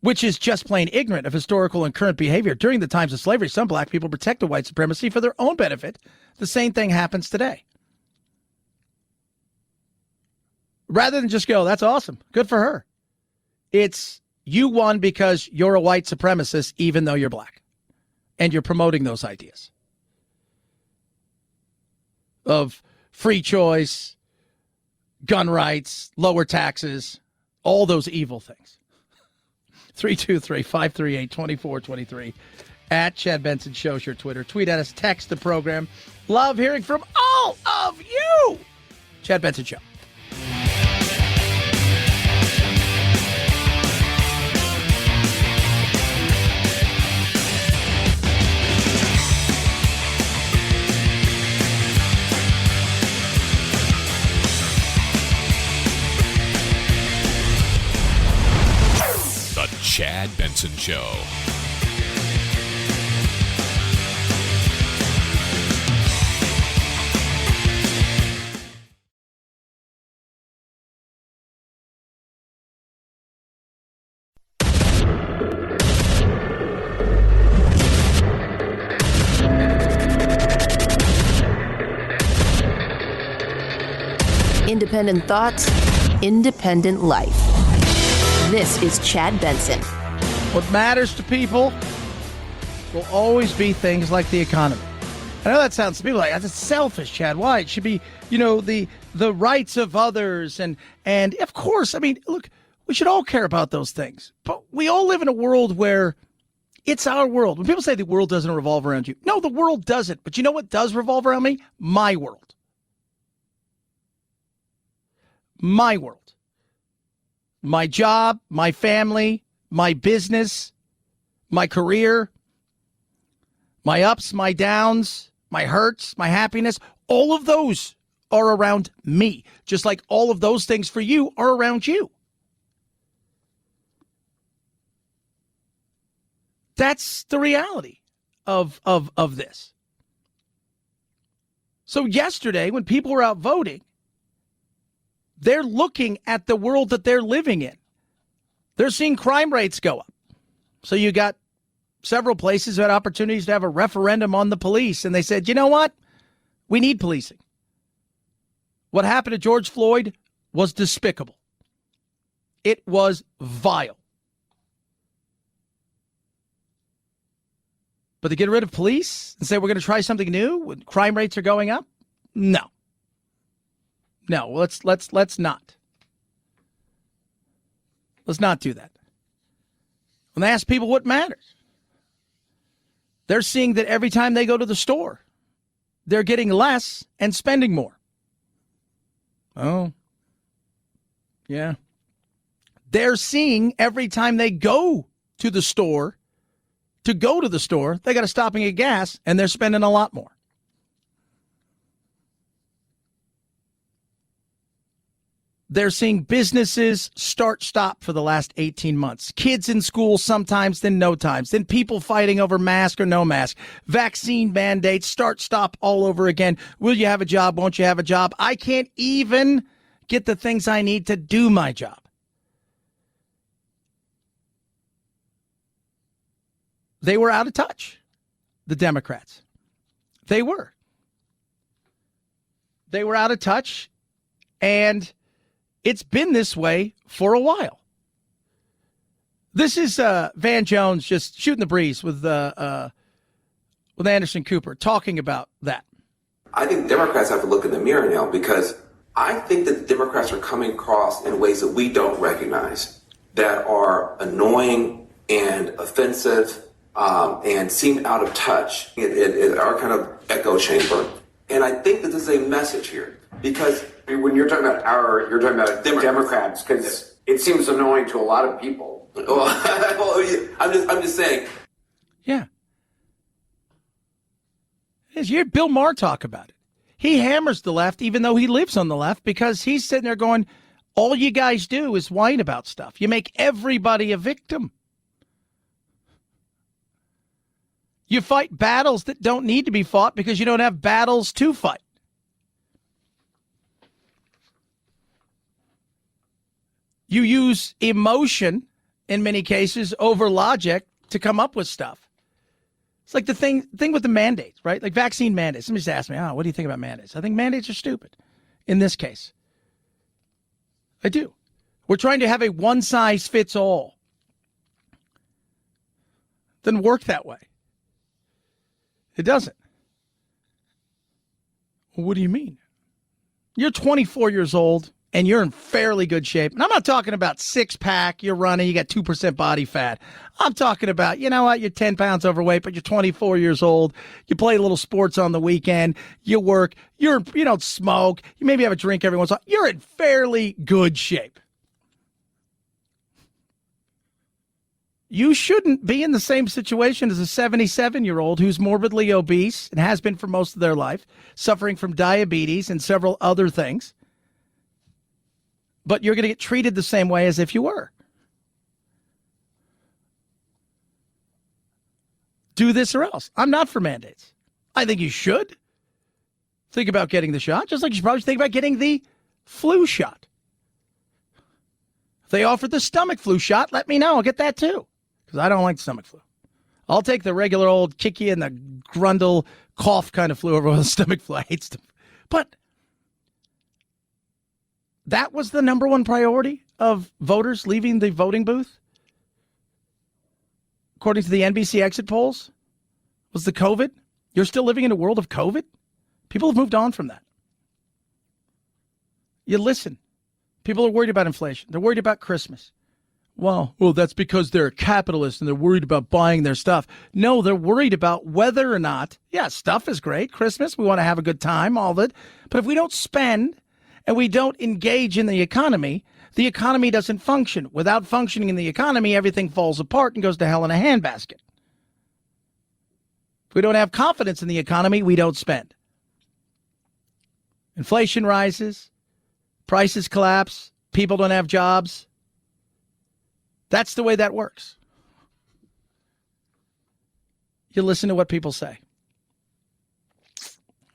[SPEAKER 2] which is just plain ignorant of historical and current behavior. During the times of slavery, some black people protected white supremacy for their own benefit. The same thing happens today. Rather than just go, that's awesome, good for her. It's you won because you're a white supremacist, even though you're black. And you're promoting those ideas of free choice, gun rights, lower taxes, all those evil things. 323-538-2423. At Chad Benson Show's your Twitter. Tweet at us, text the program. Love hearing from all of you. Chad Benson Show.
[SPEAKER 11] Chad Benson Show.
[SPEAKER 1] Independent thoughts, independent life. This is Chad Benson.
[SPEAKER 2] What matters to people will always be things like the economy. I know that sounds to people like that's selfish, Chad. Why? It should be, the rights of others. And of course, I mean, look, we should all care about those things. But we all live in a world where it's our world. When people say the world doesn't revolve around you, no, the world doesn't. But you know what does revolve around me? My world. My world. My job, my family, my business, my career, my ups, my downs, my hurts, my happiness, all of those are around me, just like all of those things for you are around you. That's the reality of this. So yesterday, when people were out voting, they're looking at the world that they're living in. They're seeing crime rates go up. So you got several places that had opportunities to have a referendum on the police. And they said, you know what? We need policing. What happened to George Floyd was despicable. It was vile. But to get rid of police and say we're going to try something new when crime rates are going up? No. No, let's not. Let's not do that. When they ask people what matters, they're seeing that every time they go to the store, they're getting less and spending more. Oh, yeah. They're seeing every time they go to the store, they got to stop and get gas, and they're spending a lot more. They're seeing businesses stop for the last 18 months. Kids in school sometimes, then no times. Then people fighting over mask or no mask. Vaccine mandates, stop all over again. Will you have a job? Won't you have a job? I can't even get the things I need to do my job. They were out of touch, the Democrats. They were. They were out of touch, and it's been this way for a while. This is Van Jones just shooting the breeze with Anderson Cooper talking about that.
[SPEAKER 3] I think Democrats have to look in the mirror now, because I think that the Democrats are coming across in ways that we don't recognize, that are annoying and offensive and seem out of touch in our kind of echo chamber. And I think that this is a message here because
[SPEAKER 22] when you're talking about you're talking about Democrats because it seems annoying to a lot of people.
[SPEAKER 3] Well, I'm just saying.
[SPEAKER 2] Yeah. You hear Bill Maher talk about it. He hammers the left even though he lives on the left because he's sitting there going, all you guys do is whine about stuff. You make everybody a victim. You fight battles that don't need to be fought because you don't have battles to fight. You use emotion in many cases over logic to come up with stuff. It's like the thing with the mandates, right? Like vaccine mandates. Somebody just asked me, what do you think about mandates? I think mandates are stupid in this case. I do. We're trying to have a one-size-fits-all. Doesn't work that way. It doesn't. Well, what do you mean? You're 24 years old and you're in fairly good shape. And I'm not talking about six-pack, you're running, you got 2% body fat. I'm talking about, you know what, you're 10 pounds overweight, but you're 24 years old. You play little sports on the weekend. You work. You don't smoke. You maybe have a drink every once in a while. You're in fairly good shape. You shouldn't be in the same situation as a 77-year-old who's morbidly obese and has been for most of their life, suffering from diabetes and several other things. But you're going to get treated the same way as if you were. Do this or else. I'm not for mandates. I think you should think about getting the shot, just like you should probably think about getting the flu shot. If they offered the stomach flu shot, let me know. I'll get that too, because I don't like stomach flu. I'll take the regular old kick you in the grundle cough kind of flu over the stomach flu. I hate stomach. But that was the number one priority of voters leaving the voting booth, according to the NBC exit polls, was the COVID. You're still living in a world of COVID? People have moved on from that. You listen. People are worried about inflation. They're worried about Christmas. Well, that's because they're capitalists and they're worried about buying their stuff. No, they're worried about whether or not, stuff is great. Christmas, we want to have a good time, all that. But if we don't spend and we don't engage in the economy doesn't function. Without functioning in the economy, everything falls apart and goes to hell in a handbasket. If we don't have confidence in the economy, we don't spend. Inflation rises, prices collapse, people don't have jobs. That's the way that works. You listen to what people say.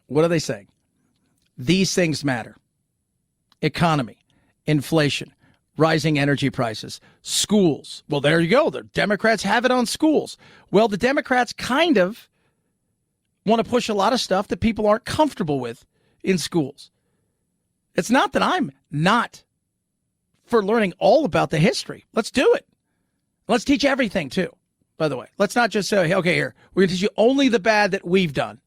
[SPEAKER 2] What are they saying? These things matter. Economy, inflation, rising energy prices, schools. Well, there you go. The Democrats have it on schools. Well, the Democrats kind of want to push a lot of stuff that people aren't comfortable with in schools. It's not that I'm not for learning all about the history. Let's do it. Let's teach everything, too, by the way. Let's not just say, okay, here, we're going to teach you only the bad that we've done.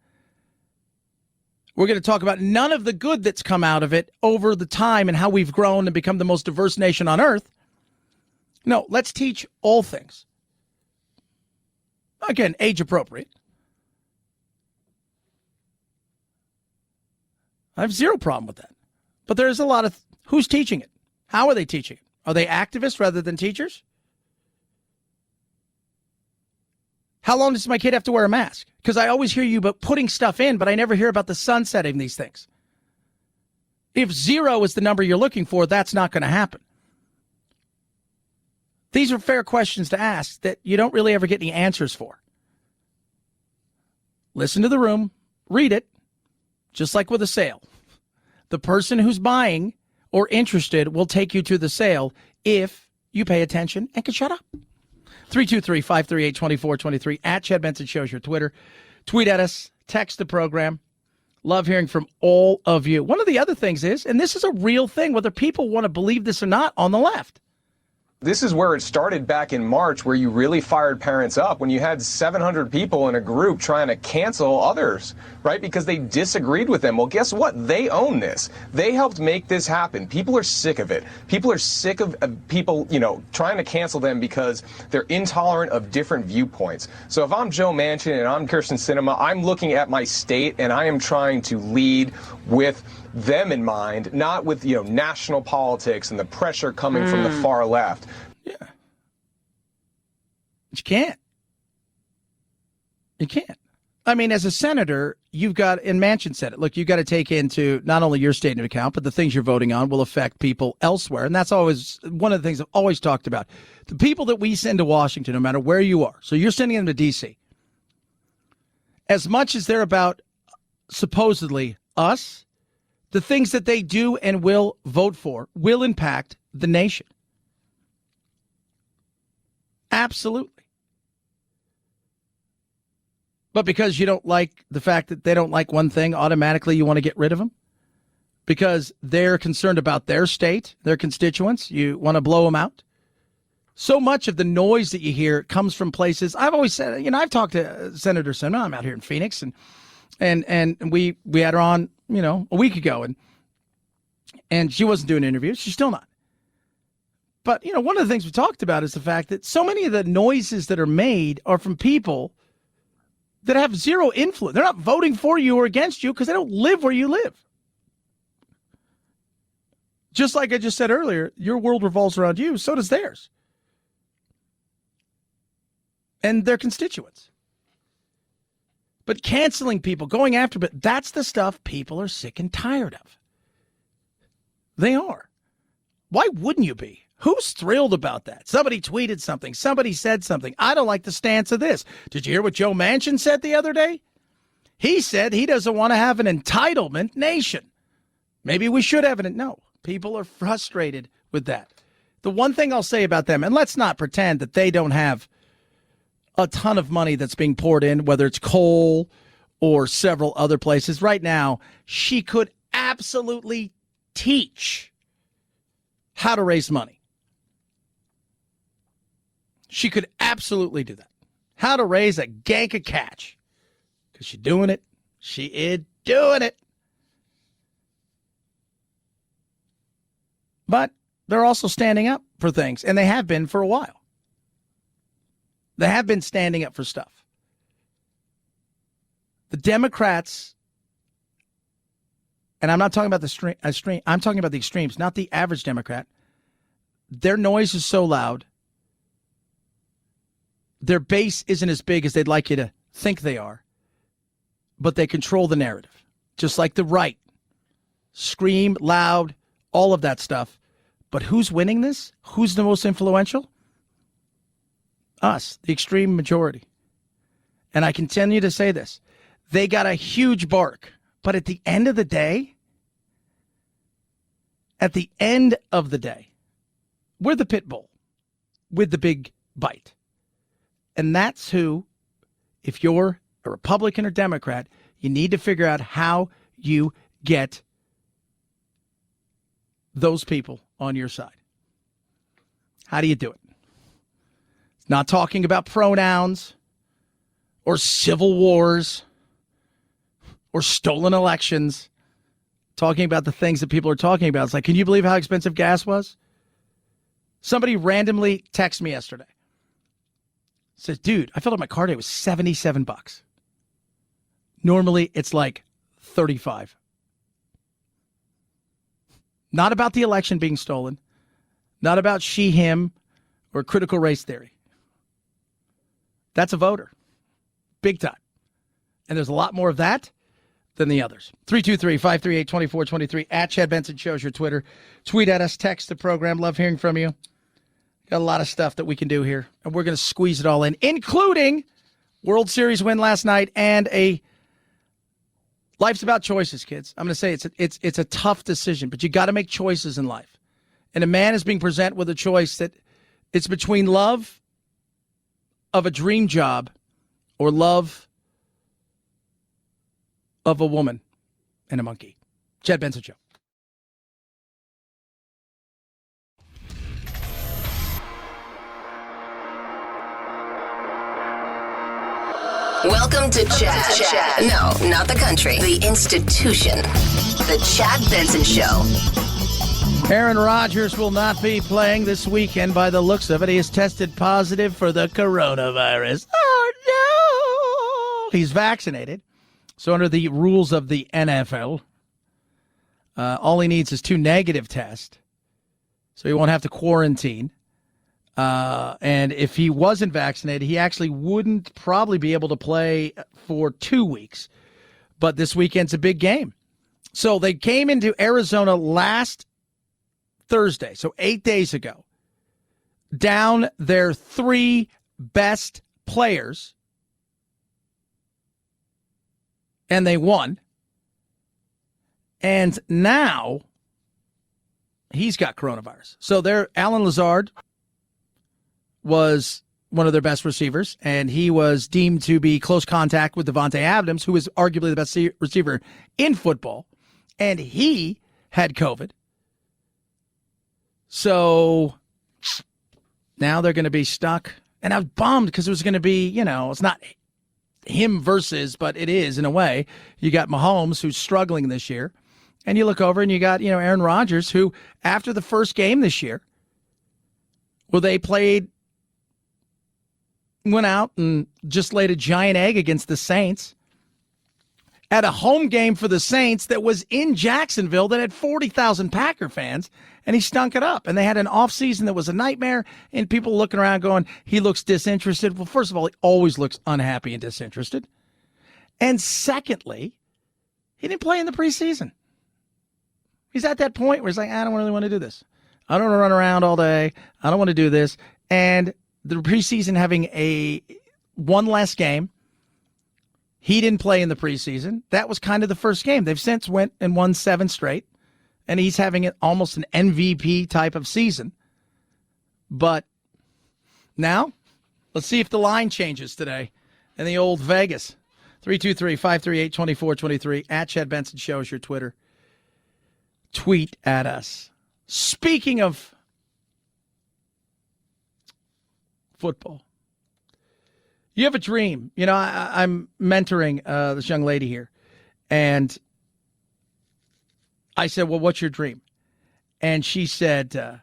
[SPEAKER 2] We're going to talk about none of the good that's come out of it over the time and how we've grown and become the most diverse nation on earth. No, let's teach all things. Again, age appropriate. I have zero problem with that. But there's a lot of, who's teaching it? How are they teaching it? Are they activists rather than teachers? How long does my kid have to wear a mask? Because I always hear you about putting stuff in, but I never hear about the sunsetting these things. If 0 is the number you're looking for, that's not going to happen. These are fair questions to ask that you don't really ever get any answers for. Listen to the room, read it, just like with a sale. The person who's buying or interested will take you to the sale if you pay attention and can shut up. 323-538-2423 at Chad Benson Show's your Twitter. Tweet at us, text the program. Love hearing from all of you. One of the other things is, and this is a real thing, whether people want to believe this or not on the left,
[SPEAKER 14] This is where it started back in March, where you really fired parents up when you had 700 people in a group trying to cancel others, right? Because they disagreed with them. Well, guess what? They own this. They helped make this happen. People are sick of it. People are sick of people, trying to cancel them because they're intolerant of different viewpoints. So if I'm Joe Manchin and I'm Kirsten Sinema, I'm looking at my state and I am trying to lead with them in mind, not with, national politics and the pressure coming from the far left.
[SPEAKER 2] Yeah. But you can't. You can't. I mean, as a senator, you've got, and Manchin said it, look, you've got to take into not only your state into account, but the things you're voting on will affect people elsewhere. And that's always one of the things I've always talked about. The people that we send to Washington, no matter where you are, so you're sending them to D.C., as much as they're about supposedly us, the things that they do and will vote for will impact the nation. Absolutely. But because you don't like the fact that they don't like one thing, automatically you want to get rid of them? Because they're concerned about their state, their constituents, you want to blow them out? So much of the noise that you hear comes from places. I've always said, I've talked to Senator Sinema. I'm out here in Phoenix, and we had her on, a week ago, and she wasn't doing interviews. She's still not. But, one of the things we talked about is the fact that so many of the noises that are made are from people that have zero influence. They're not voting for you or against you because they don't live where you live. Just like I just said earlier, your world revolves around you, so does theirs. And their constituents. But canceling people, going after, but that's the stuff people are sick and tired of. They are. Why wouldn't you be? Who's thrilled about that? Somebody tweeted something. Somebody said something. I don't like the stance of this. Did you hear what Joe Manchin said the other day? He said he doesn't want to have an entitlement nation. Maybe we should have no. People are frustrated with that. The one thing I'll say about them, and let's not pretend that they don't have a ton of money that's being poured in, whether it's coal or several other places. Right now, she could absolutely teach how to raise money. She could absolutely do that. How to raise a gank of cash. Because she's doing it. She is doing it. But they're also standing up for things, and they have been for a while. They have been standing up for stuff. The Democrats, and I'm not talking about I'm talking about the extremes, not the average Democrat. Their noise is so loud. Their base isn't as big as they'd like you to think they are, but they control the narrative, just like the right. Scream loud, all of that stuff. But who's winning this? Who's the most influential? Us, the extreme majority. And I continue to say this. They got a huge bark, but at the end of the day, we're the pit bull with the big bite. And that's who, if you're a Republican or Democrat, you need to figure out how you get those people on your side. How do you do it? It's not talking about pronouns or civil wars or stolen elections. Talking about the things that people are talking about. It's like, can you believe how expensive gas was? Somebody randomly texted me yesterday. Says, dude, I filled up my car today. It was $77. Normally, it's like $35. Not about the election being stolen. Not about she, him, or critical race theory. That's a voter. Big time. And there's a lot more of that than the others. 323-538-2423. At Chad Benson Show's your Twitter. Tweet at us. Text the program. Love hearing from you. Got a lot of stuff that we can do here, and we're going to squeeze it all in, including World Series win last night and a life's about choices, kids. I'm going to say it's a tough decision, but you got to make choices in life. And a man is being presented with a choice that it's between love of a dream job or love of a woman and a monkey. Chad Benson Show.
[SPEAKER 1] Welcome to Chad. No, not the country. The institution. The Chad Benson Show.
[SPEAKER 2] Aaron Rodgers will not be playing this weekend by the looks of it. He has tested positive for the coronavirus. Oh, no. He's vaccinated. So under the rules of the NFL, all he needs is 2 negative tests. So he won't have to quarantine. And if he wasn't vaccinated, he actually wouldn't probably be able to play for 2 weeks. But this weekend's a big game. So they came into Arizona last Thursday, so 8 days ago, down their 3 best players, and they won. And now he's got coronavirus. So Alan Lazard was one of their best receivers, and he was deemed to be close contact with Devontae Adams, who is arguably the best receiver in football, and he had COVID. So now they're going to be stuck. And I was bummed because it was going to be, it's not him versus, but it is in a way. You got Mahomes, who's struggling this year. And you look over and you got, Aaron Rodgers, who after the first game this year, they went out and just laid a giant egg against the Saints at a home game for the Saints that was in Jacksonville that had 40,000 Packer fans, and he stunk it up. And they had an offseason that was a nightmare, and people looking around going, he looks disinterested. Well, first of all, he always looks unhappy and disinterested. And secondly, he didn't play in the preseason. He's at that point where he's like, I don't really want to do this. I don't want to run around all day. I don't want to do this. And the preseason having one less game, he didn't play in the preseason. That was kind of the first game. They've since went and won 7 straight, and he's having almost an MVP type of season. But now, let's see if the line changes today in the old Vegas. 323-538-2423. At Chad Benson Show is your Twitter. Tweet at us. Speaking of football, you have a dream. I'm mentoring this young lady here. And I said, well, what's your dream? And she said,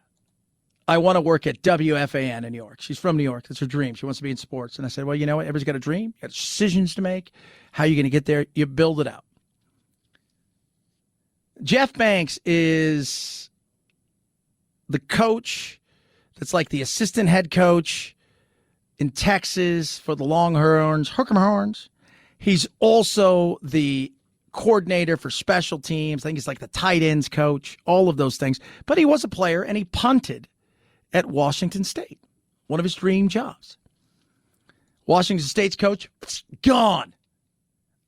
[SPEAKER 2] I want to work at WFAN in New York. She's from New York. That's her dream. She wants to be in sports. And I said, well, you know what? Everybody's got a dream. You got decisions to make. How are you going to get there? You build it out. Jeff Banks is the coach that's like the assistant head coach in Texas for the Longhorns. He's also the coordinator for special teams. I think he's like the tight ends coach, all of those things. But he was a player, and he punted at Washington State, one of his dream jobs. Washington State's coach, gone,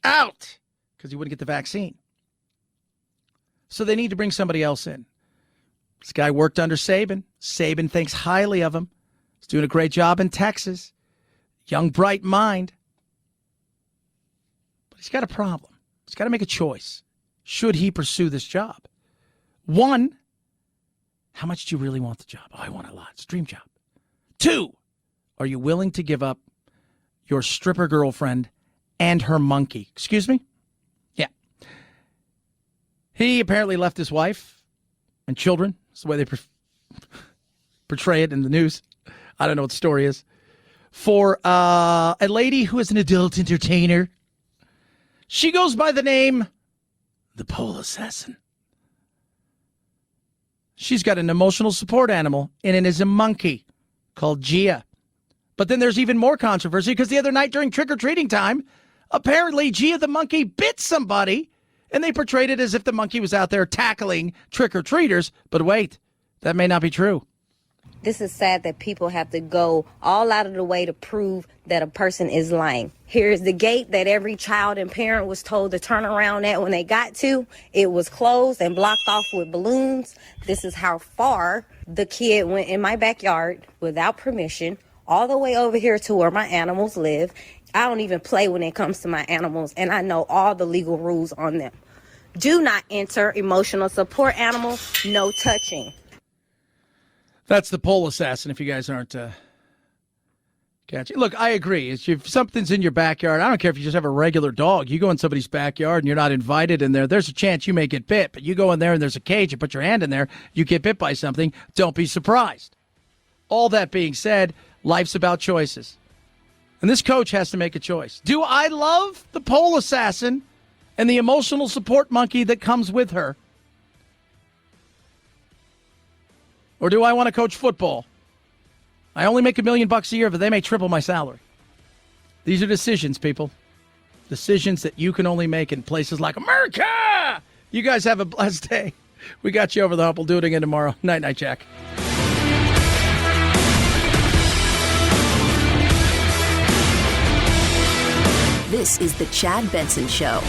[SPEAKER 2] out, because he wouldn't get the vaccine. So they need to bring somebody else in. This guy worked under Saban. Saban thinks highly of him. He's doing a great job in Texas. Young, bright mind. But he's got a problem. He's got to make a choice. Should he pursue this job? 1, how much do you really want the job? Oh, I want a lot. It's a dream job. 2, are you willing to give up your stripper girlfriend and her monkey? Excuse me? Yeah. He apparently left his wife and children. That's the way they portray it in the news. I don't know what the story is. For a lady who is an adult entertainer. She goes by the name the Pole Assassin. She's got an emotional support animal, and it is a monkey called Gia. But then there's even more controversy because the other night during trick-or-treating time, apparently Gia the monkey bit somebody, and they portrayed it as if the monkey was out there tackling trick-or-treaters. But wait, that may not be true.
[SPEAKER 19] This is sad that people have to go all out of the way to prove that a person is lying. Here's the gate that every child and parent was told to turn around at when they got to. It was closed and blocked off with balloons. This is how far the kid went in my backyard without permission, all the way over here to where my animals live. I don't even play when it comes to my animals, and I know all the legal rules on them. Do not enter emotional support animal, no touching.
[SPEAKER 2] That's the Pole Assassin, if you guys aren't Gotcha. Look, I agree. If something's in your backyard, I don't care if you just have a regular dog. You go in somebody's backyard and you're not invited in there, there's a chance you may get bit. But you go in there and there's a cage, you put your hand in there, you get bit by something, don't be surprised. All that being said, life's about choices. And this coach has to make a choice. Do I love the pole assassin and the emotional support monkey that comes with her? Or do I want to coach football? I only make $1 million a year, but they may triple my salary. These are decisions, people. Decisions that you can only make in places like America. You guys have a blessed day. We got you over the hump. We'll do it again tomorrow. Night, night, Jack.
[SPEAKER 1] This is the Chad Benson Show.